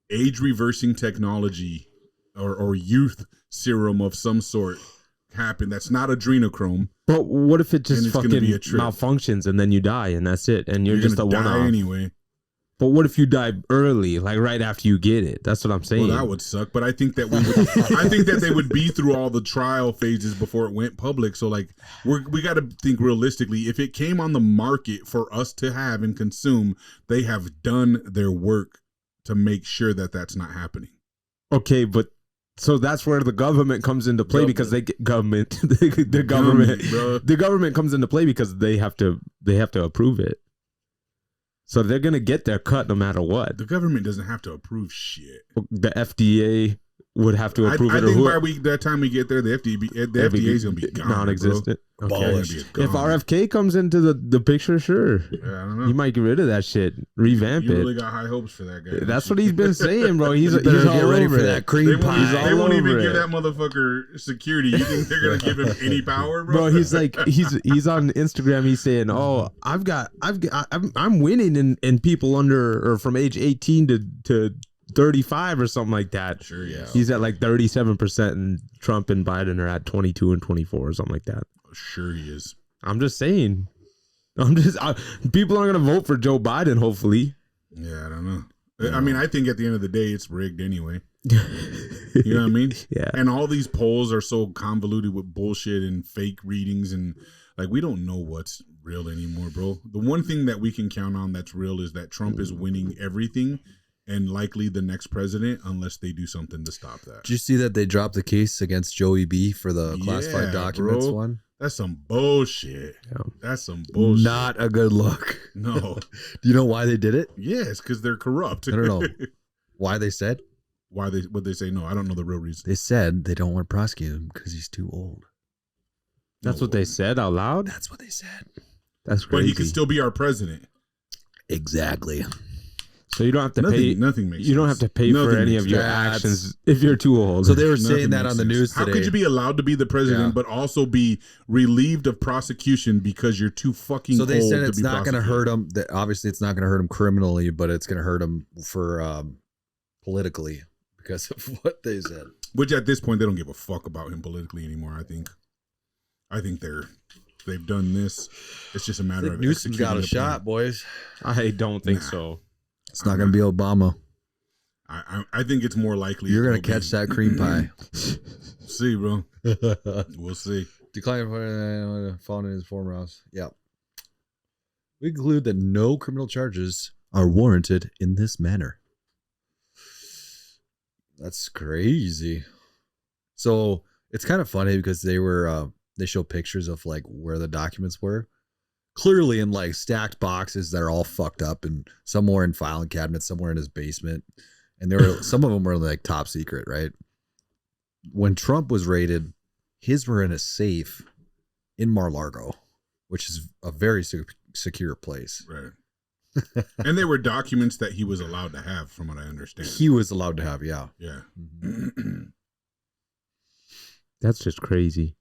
age reversing technology or youth serum of some sort happen. That's not adrenochrome. But what if it just fucking malfunctions and then you die and that's it and you're just a one-off anyway? But what if you die early, like right after you get it? That's what I'm saying. Well, that would suck. But I think that I think that they would be through all the trial phases before it went public. So like we got to think realistically. If it came on the market for us to have and consume, they have done their work to make sure that that's not happening. Okay, but so that's where the government comes into play because they get the government comes into play because they have to approve it. So they're gonna get their cut no matter what. The government doesn't have to approve shit. The FDA would have to approve I it. think by that time we get there, the FDA is gonna be gone, non-existent. Bro. Okay. If RFK comes into the picture, sure, yeah, I don't know. you might get rid of that shit, revamp You it. really got high hopes for that guy. That's what he's been saying, bro. He's Better all get ready over for it. that cream pie. They won't even over give it. that motherfucker security. You think they're gonna give him any power, bro? Bro, he's like he's on Instagram. He's saying, "Oh, I'm winning in people under or from age 18 to 35 or something like that." Sure, yeah. He's at like 37%, and Trump and Biden are at 22 and 24 or something like that. Sure, he is. I'm just saying. People aren't gonna vote for Joe Biden. Hopefully, Yeah, I don't know. I mean, I think at the end of the day, it's rigged anyway. You know what I mean? Yeah. And all these polls are so convoluted with bullshit and fake readings, and like we don't know what's real anymore, bro. The one thing that we can count on that's real is that Trump is winning everything, and likely the next president, unless they do something to stop that. Did you see that they dropped the case against Joey B for the classified Yeah, documents bro. one? That's some bullshit. Yeah. That's some bullshit. Not a good look. No. Do you know why they did it? Yes, because they're corrupt. I don't know why they said. What they say? No, I don't know the real reason. They said they don't want to prosecute him because he's too old. that's what they said out loud. That's what they said. That's But crazy. he could still be our president. Exactly. So you don't have to pay. Nothing makes You don't sense. have to pay Nothing for any makes of your sense. actions if you're too old. So they were Nothing saying that makes on the sense. news How today. could you be allowed to be the president, Yeah. but also be relieved of prosecution because you're too fucking So they old said to it's be not going to prosecuted? hurt him. That obviously it's not going to hurt him criminally, but it's going to hurt him for politically because of what they said. Which at this point they don't give a fuck about him politically anymore. I think they've done this. It's just a matter of Newsom's got a executing the plan. shot, boys. I don't think Nah. so. It's not going to be Obama. I think it's more likely You're going it'll to catch be- that cream pie. See, bro. We'll see. Decline found in his former house. Yeah. We conclude that no criminal charges are warranted in this manner. That's crazy. So it's kind of funny because they show pictures of like where the documents were. Clearly in like stacked boxes that are all fucked up and somewhere in filing cabinets, somewhere in his basement. And there were some of them were like top secret, right? When Trump was raided, his were in a safe in Mar-a-Lago, which is a very secure place. Right. And they were documents that he was allowed to have, from what I understand. He was allowed to have, yeah. Yeah. That's just crazy.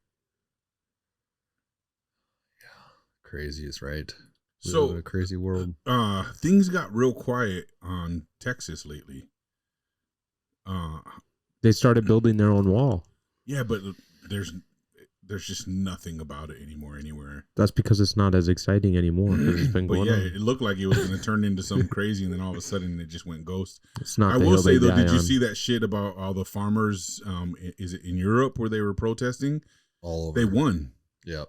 Craziest, right? We So- live in a crazy world. Things got real quiet on Texas lately. They started building their own wall. Yeah, but there's just nothing about it anymore anywhere. That's because it's not as exciting anymore because it's been But going yeah, on. it looked like it was going to turn into something crazy, and then all of a sudden it just went ghost. It's not. I the will hill say they though, die did you on. see that shit about all the farmers? Is it in Europe where they were protesting? All over. They won. Yep.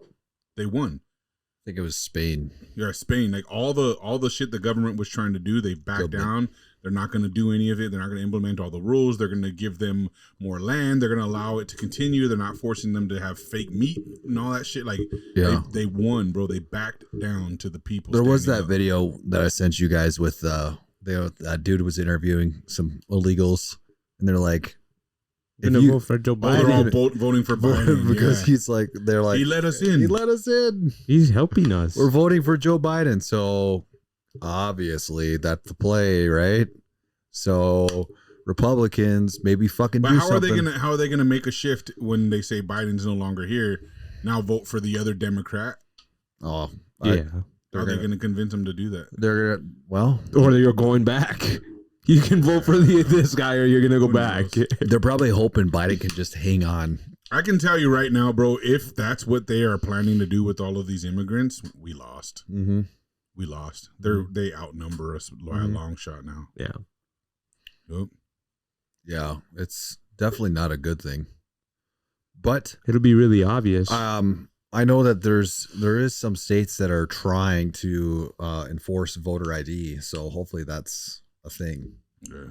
They won. I think it was Spain. Yeah, Spain. Like all the shit the government was trying to do, they backed Good. down. They're not going to do any of it. They're not going to implement all the rules. They're going to give them more land. They're going to allow it to continue. They're not forcing them to have fake meat and all that shit. Like, Yeah. they won, bro. They backed down to the people. There was standing that up. video that I sent you guys with that dude was interviewing some illegals, and they're like, Gonna if you- vote for Joe Oh, they're all Biden. voting for Biden because yeah. he's like, they're like, He let us in. He let us in. He's helping us. We're voting for Joe Biden, so obviously that's the play, right? So Republicans maybe fucking But do how something. are they gonna make a shift when they say Biden's no longer here? Now vote for the other Democrat. Oh, Yeah. How are they gonna convince them to do that? they're gonna, well, Or you're going back. You can vote for this guy or you're going to go Who back. knows? they're probably hoping Biden can just hang on. I can tell you right now, bro, if that's what they are planning to do with all of these immigrants, we lost. Mm-hmm. We lost. They outnumber us by a long shot now. Yeah. Yep. Yeah, it's definitely not a good thing. But It'll be really obvious. I know that there is some states that are trying to enforce voter ID, so hopefully that's a thing. Yeah.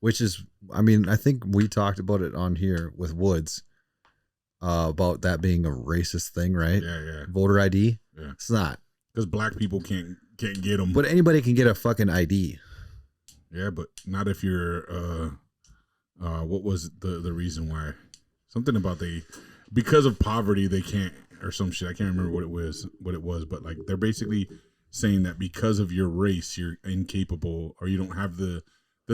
Which is, I mean, I think we talked about it on here with Woods about that being a racist thing, right? Yeah, yeah. Voter ID. Yeah. It's not, Because black people can't get them. but anybody can get a fucking ID. Yeah, but not if you're What was the reason why? Something about because of poverty they can't, or some shit. I can't remember what it was, but like they're basically saying that because of your race you're incapable, or you don't have the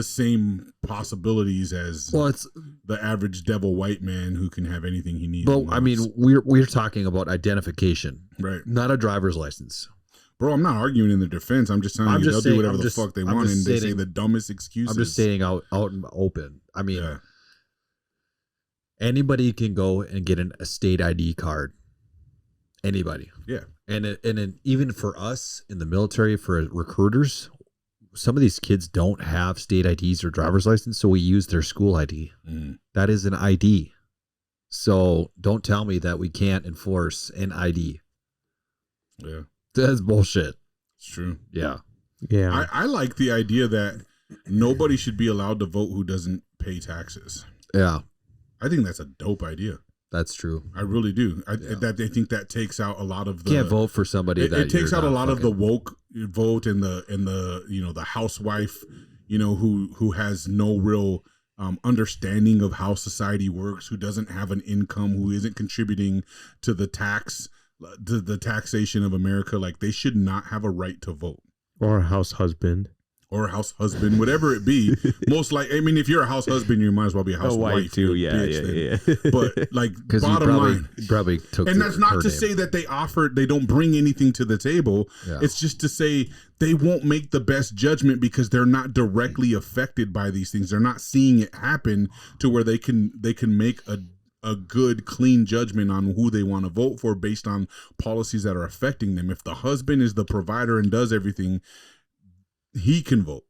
same possibilities as it's the average devil white man who can have anything he needs. Well, I mean, we're talking about identification, right? Not a driver's license. Bro, I'm not arguing in their defense. I'm just telling you they'll do whatever the fuck they want, and they say the dumbest excuses. I'm just saying out and open. I mean, anybody can go and get a state ID card. Anybody. Yeah. And even for us in the military, for recruiters, some of these kids don't have state IDs or driver's license, so we use their school ID. That is an ID. So don't tell me that we can't enforce an ID. Yeah. That's bullshit. It's true. Yeah. Yeah. I like the idea that nobody should be allowed to vote who doesn't pay taxes. Yeah. I think that's a dope idea. That's true. I really do. I think that takes out a lot of the. Can't vote for somebody that it takes out a lot of the woke vote and the the housewife, who has no real understanding of how society works, who doesn't have an income, who isn't contributing to the taxation of America. Like, they should not have a right to vote. Or a house husband. Or a house husband, whatever it be. Most I mean, if you're a house husband, you might as well be a housewife too. Yeah. But like, bottom line, probably took. And that's not to say that they don't bring anything to the table. Yeah. It's just to say they won't make the best judgment because they're not directly affected by these things. They're not seeing it happen to where they can make a good, clean judgment on who they want to vote for based on policies that are affecting them. If the husband is the provider and does everything, he can vote.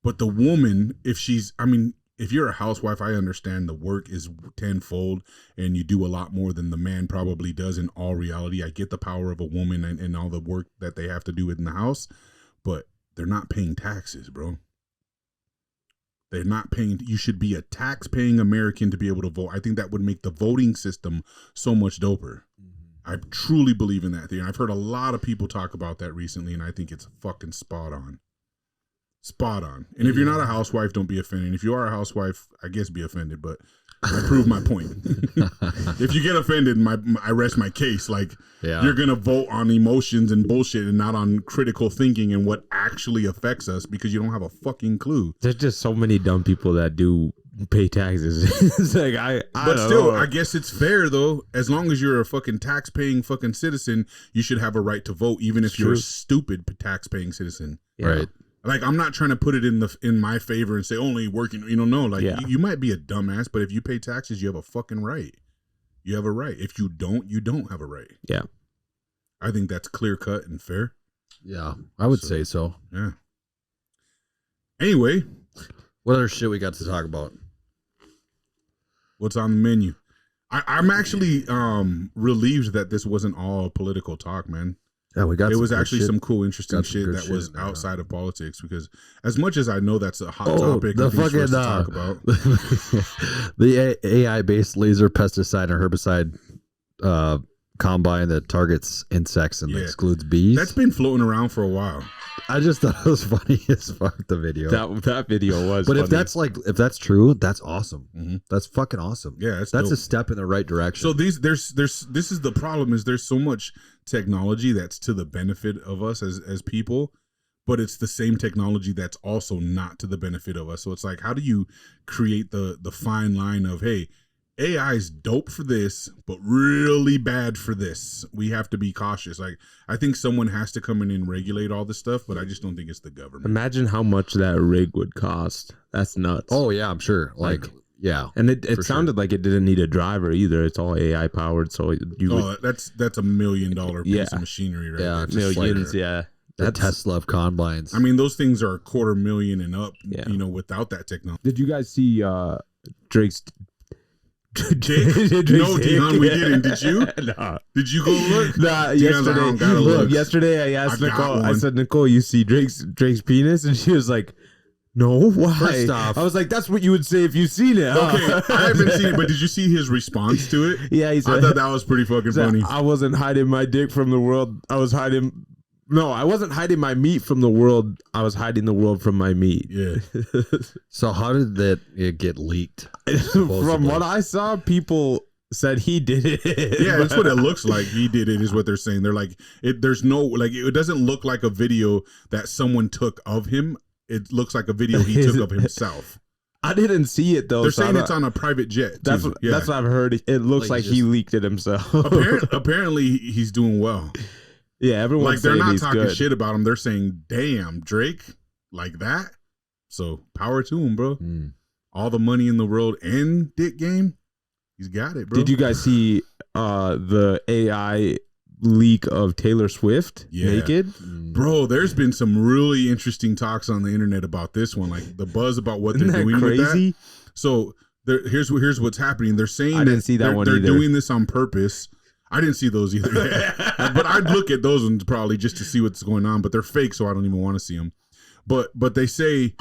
But the woman, if you're a housewife, I understand the work is tenfold and you do a lot more than the man probably does in all reality. I get the power of a woman and all the work that they have to do in the house, but they're not paying taxes, bro. They're not paying. You should be a tax-paying American to be able to vote. I think that would make the voting system so much doper. I truly believe in that theory. I've heard a lot of people talk about that recently, and I think it's fucking spot on. Spot on. And if you're not a housewife, don't be offended. If you are a housewife, I guess be offended, but I prove my point. If you get offended, I rest my case. Like, you're going to vote on emotions and bullshit and not on critical thinking and what actually affects us because you don't have a fucking clue. There's just so many dumb people that do pay taxes. It's like, but still, I guess it's fair though. As long as you're a fucking tax-paying fucking citizen, you should have a right to vote, even if you're a stupid tax-paying citizen. Yeah. Right. Like, I'm not trying to put it in my favor and say only working, no, like you might be a dumbass, but if you pay taxes, you have a fucking right. You have a right. If you don't have a right. Yeah. I think that's clear cut and fair. Yeah, I would say so. Yeah. Anyway, what other shit we got to talk about? What's on the menu? I'm actually relieved that this wasn't all political talk, man. Yeah, we got. It was actually some cool, interesting shit that was outside of politics. Because as much as I know that's a hot topic, the fucking to talk about the AI-based laser pesticide and herbicide combine that targets insects and excludes bees. That's been floating around for a while. I just thought it was funny as fuck, the video. That video was. But funny. if that's true, that's awesome. Mm-hmm. That's fucking awesome. Yeah, that's dope. a step in the right direction. So this is the problem: is there's so much technology that's to the benefit of us as people, but it's the same technology that's also not to the benefit of us. So it's like, how do you create the fine line of, hey, AI is dope for this, but really bad for this. We have to be cautious. Like, I think someone has to come in and regulate all this stuff, but I just don't think it's the government. Imagine how much that rig would cost. That's nuts. Oh yeah, I'm sure. Like yeah, and it sounded like it didn't need a driver either. It's all AI powered, so that's $1 million piece of machinery, right? Yeah, millions. Yeah, the Tesla of combines. I mean, those things are $250,000 and up. Yeah. Without that technology. Did you guys see Drake's? Jake? No, Deion, we didn't. Did you? No. Did you go look? Nah, yesterday I asked Nicole. I said, Nicole, you see Drake's penis? And she was like, no, why? First off, I was like, that's what you would say if you seen it. Okay, I haven't seen it, but did you see his response to it? Yeah, he said, I thought that was pretty fucking funny. I wasn't hiding my dick from the world. I was hiding No, I wasn't hiding my meat from the world. I was hiding the world from my meat. Yeah. So how did it get leaked? From what I saw, people said he did it. Yeah, that's what it looks like. He did it, is what they're saying. They're like, there's no, like, it doesn't look like a video that someone took of him. It looks like a video he took of himself. I didn't see it though. They're saying it's on a private jet. That's what I've heard. It looks like he leaked it himself. Apparently, he's doing well. Yeah, everyone's like, they're saying not he's talking good. shit about him. They're saying, "Damn, Drake, like that." So power to him, bro. All the money in the world and dick game, he's got it, bro. Did you guys see the AI leak of Taylor Swift naked? Bro, there's been some really interesting talks on the internet about this one, like the buzz about what Isn't they're that doing crazy? with that. So here's what's happening. They're saying I didn't see that one they're either. doing this on purpose. I didn't see those either, but I'd look at those ones probably just to see what's going on. But they're fake, so I don't even want to see them. But they say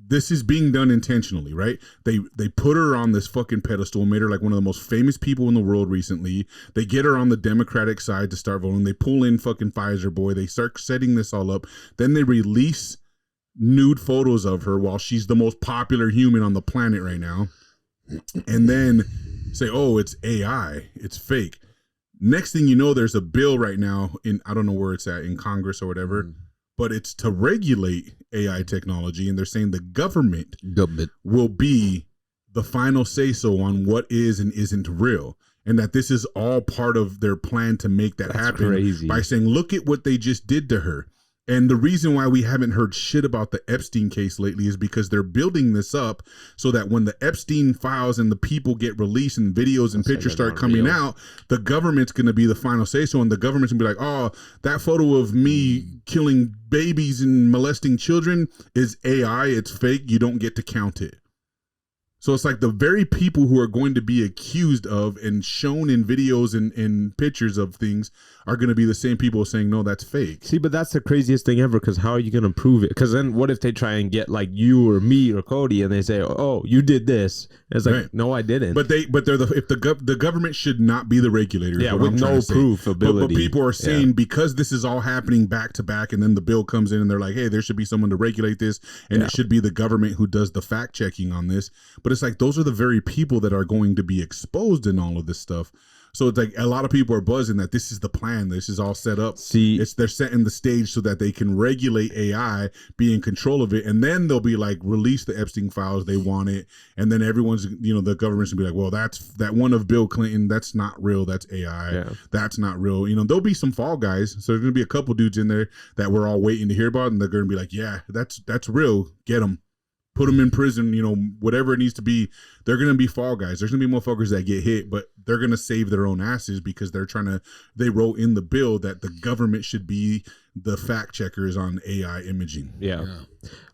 this is being done intentionally, right? They put her on this fucking pedestal, made her like one of the most famous people in the world recently. They get her on the Democratic side to start voting. They pull in fucking Pfizer boy. They start setting this all up. Then they release nude photos of her while she's the most popular human on the planet right now. And then say, oh, it's AI, it's fake. Next thing you know, there's a bill right now in, I don't know where it's at, in Congress or whatever, but it's to regulate AI technology. And they're saying the government will be the final say so on what is and isn't real. And that this is all part of their plan to make that happen. Crazy. By saying, look at what they just did to her. And the reason why we haven't heard shit about the Epstein case lately is because they're building this up so that when the Epstein files and the people get released and videos and pictures start coming out, the government's going to be the final say so, and the government's going to be like, oh, that photo of me killing babies and molesting children is AI, it's fake, you don't get to count it. So it's like the very people who are going to be accused of and shown in videos and pictures of things are going to be the same people saying, no, that's fake. See, but that's the craziest thing ever, because how are you going to prove it? Because then what if they try and get like you or me or Cody and they say, oh, you did this. And it's like, right. No, I didn't. But they're the government should not be the regulator. Yeah, with no proof ability. But people are saying because this is all happening back to back, and then the bill comes in and they're like, hey, there should be someone to regulate this, and it should be the government who does the fact checking on this. But it's like those are the very people that are going to be exposed in all of this stuff. So it's like a lot of people are buzzing that this is the plan. This is all set up. They're setting the stage so that they can regulate AI, be in control of it, and then they'll be like, release the Epstein files. They want it, and then everyone's, the government's gonna be like, well, that's that one of Bill Clinton. That's not real. That's AI. Yeah. That's not real. There'll be some fall guys. So there's gonna be a couple dudes in there that we're all waiting to hear about, and they're gonna be like, yeah, that's real. Get them. Put them in prison, whatever it needs to be. They're going to be fall guys. There's going to be motherfuckers that get hit, but they're going to save their own asses because they wrote in the bill that the government should be the fact checkers on AI imaging. Yeah.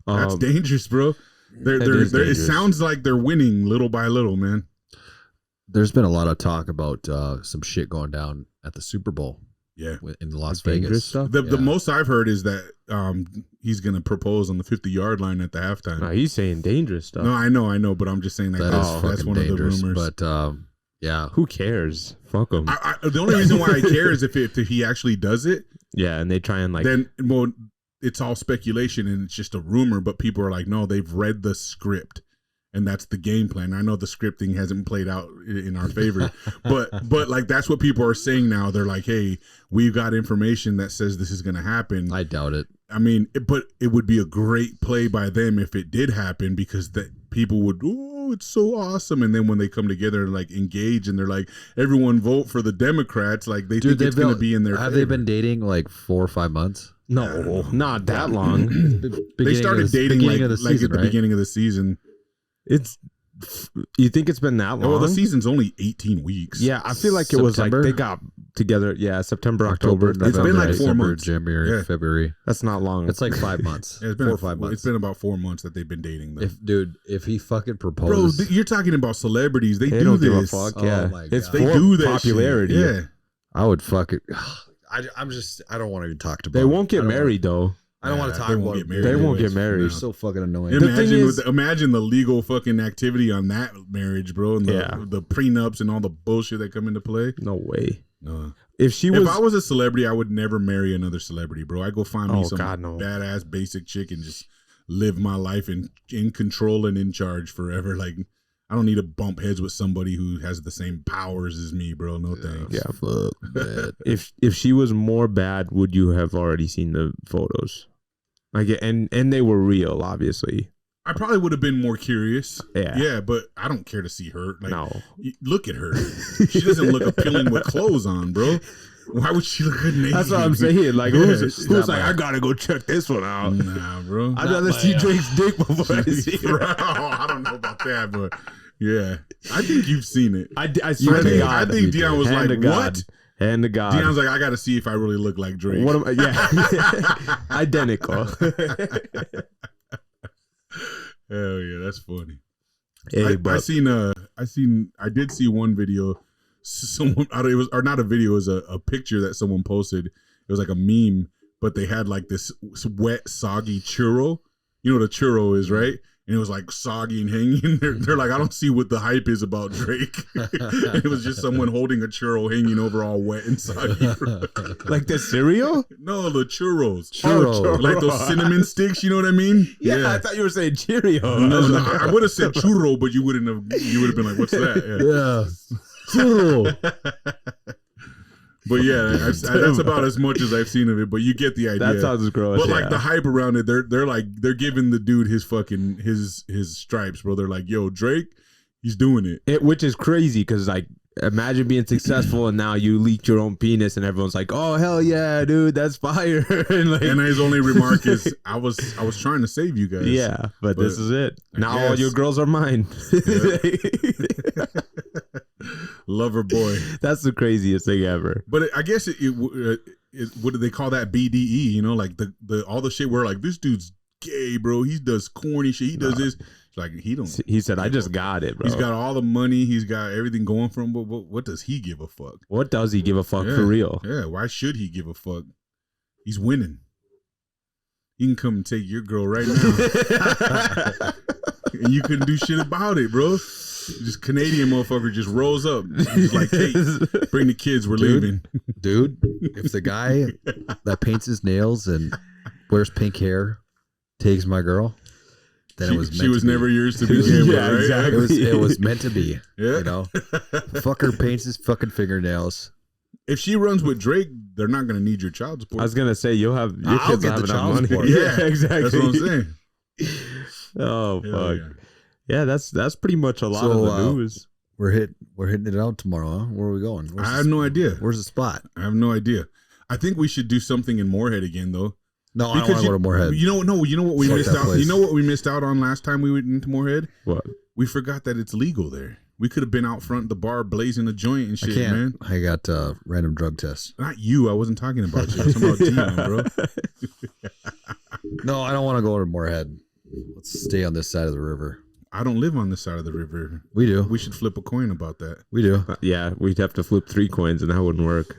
That's dangerous, bro. It sounds like they're winning little by little, man. There's been a lot of talk about some shit going down at the Super Bowl. Yeah, in Las Vegas. Stuff? The most I've heard is that he's going to propose on the 50-yard line at the halftime. No, he's saying dangerous stuff. No, I know, but I'm just saying that's one dangerous, of the rumors. But yeah, who cares? Fuck him. The only reason why I care is if he actually does it. Yeah, and they try and it's all speculation and it's just a rumor. But people are like, no, they've read the script. And that's the game plan. I know the scripting hasn't played out in our favor, but like that's what people are saying now. They're like, hey, we've got information that says this is going to happen. I doubt it. I mean, but it would be a great play by them if it did happen, because that people would, oh, it's so awesome. And then when they come together and like engage and they're like, everyone vote for the Democrats, like they think it's going to be in their Have favor. they been dating like 4 or 5 months? No, not that long. They started dating like at the beginning of the season. You think it's been that long? Well, the season's only 18 weeks. Yeah, I feel like it was like they got together. Yeah, September, October. It's been like 4 months. January, February. That's not long. It's like 5 months. It's been 4 or 5 months. It's been about 4 months that they've been dating them. If he fucking proposed, bro, you're talking about celebrities. They do don't this. Give a fuck. Yeah, oh my God. They do this popularity. Shit. Yeah, I would fuck it. I don't want to even talk about. They won't get married though. I don't want to talk about it. They won't get married. They're so fucking annoying. Imagine the legal fucking activity on that marriage, bro, and the prenups and all the bullshit that come into play. No way. If I was a celebrity, I would never marry another celebrity, bro. I go find me some no. badass basic chick and just live my life in control and in charge forever. Like, I don't need to bump heads with somebody who has the same powers as me, bro. No thanks. Yeah, fuck that. If she was more bad, would you have already seen the photos? Like, and they were real, obviously. I probably would have been more curious. Yeah, but I don't care to see her. Like, no, look at her. She doesn't look appealing with clothes on, bro. Why would she look good naked? That's what I'm saying. Like, who's like, bad. I gotta go check this one out? Nah, bro. I'd rather see Drake's dick before I see her. I don't know about that, but yeah, I think you've seen it. I swear to God. I think Deion was Hand like, to what? God. Hand to God. Deion's like, I got to see if I really look like Drake. What am I? Yeah, identical. Hell yeah, that's funny. Hey, I did see one video. Someone, it was, or not a video, it was a picture that someone posted. It was like a meme, but they had like this wet, soggy churro. You know what a churro is, right? And it was like soggy and hanging. They're like, I don't see what the hype is about Drake. It was just someone holding a churro hanging over all wet and soggy. Like the cereal? No, the churros. Churro. Like those cinnamon sticks, you know what I mean? Yeah. I thought you were saying Cheerio. No, I would have said churro, but you would have been like, what's that? Yeah. Churro. But yeah, that's about as much as I've seen of it. But you get the idea. That sounds gross. But like the hype around it, they're giving the dude his fucking his stripes, bro. They're like, yo, Drake, he's doing it. Which is crazy because like, imagine being successful and now you leaked your own penis and everyone's like, oh hell yeah, dude, that's fire. And his only remark is, I was trying to save you guys. Yeah, but this is it. Now all your girls are mine. Yeah. Lover boy. That's the craziest thing ever. But I guess what do they call that? BDE, you know, like the all the shit where like, this dude's gay, bro. He does corny shit. He does this. Like, he said, I just got it, bro. He's got all the money. He's got everything going for him. But what does he give a fuck? What does he give a fuck for real? Yeah. Why should he give a fuck? He's winning. He can come and take your girl right now. And you couldn't do shit about it, bro. Just Canadian motherfucker just rolls up. He's like, hey, bring the kids. We're leaving. Dude, if the guy that paints his nails and wears pink hair takes my girl, then she was never yours to begin with, right? Exactly. It was meant to be. Yeah. You know? Fucker paints his fucking fingernails. If she runs with Drake, they're not going to need your child support. I was going to say, your kids will have enough money. Yeah, exactly. That's what I'm saying. Oh, fuck. Yeah, that's pretty much a lot of the news. We're hitting it out tomorrow, huh? Where are we going? I have no idea. Where's the spot? I have no idea. I think we should do something in Moorhead again, though. No, I don't want to go to Moorhead. You know what we missed out. You know what we missed out on last time we went into Moorhead? What? We forgot that it's legal there. We could have been out front of the bar blazing a joint and shit, man. I got random drug tests. Not you. I wasn't talking about you. I was talking about Deion, bro. No, I don't want to go to Moorhead. Let's stay on this side of the river. I don't live on this side of the river. We do. We should flip a coin about that. We do. Yeah, we'd have to flip 3 coins and that wouldn't work.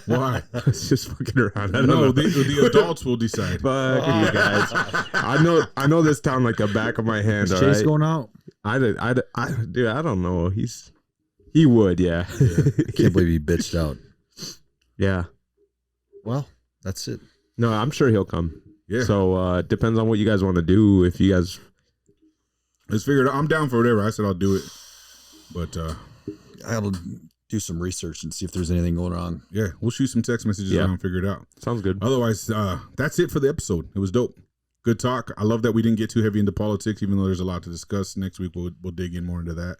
Why? It's just fucking around. No, the adults will decide. Fuck you guys. I know this town like the back of my hand. Is Chase going out? Dude, I don't know. He would, yeah. I can't believe he bitched out. Yeah. Well, that's it. No, I'm sure he'll come. Yeah. So depends on what you guys want to do. If you guys, let's figure it out. I'm down for whatever. I said I'll do it, but I'll do some research and see if there's anything going on. Yeah, we'll shoot some text messages around and figure it out. Sounds good. Otherwise, that's it for the episode. It was dope. Good talk. I love that we didn't get too heavy into politics, even though there's a lot to discuss. Next week we'll dig in more into that.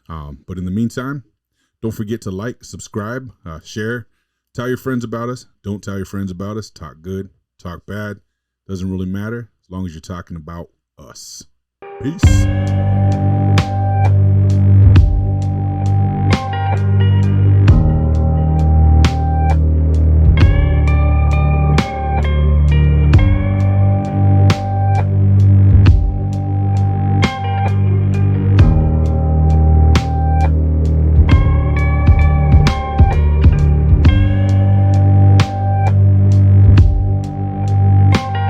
But in the meantime, don't forget to like, subscribe, share, tell your friends about us. Don't tell your friends about us. Talk good, talk bad. Doesn't really matter as long as you're talking about us. Peace.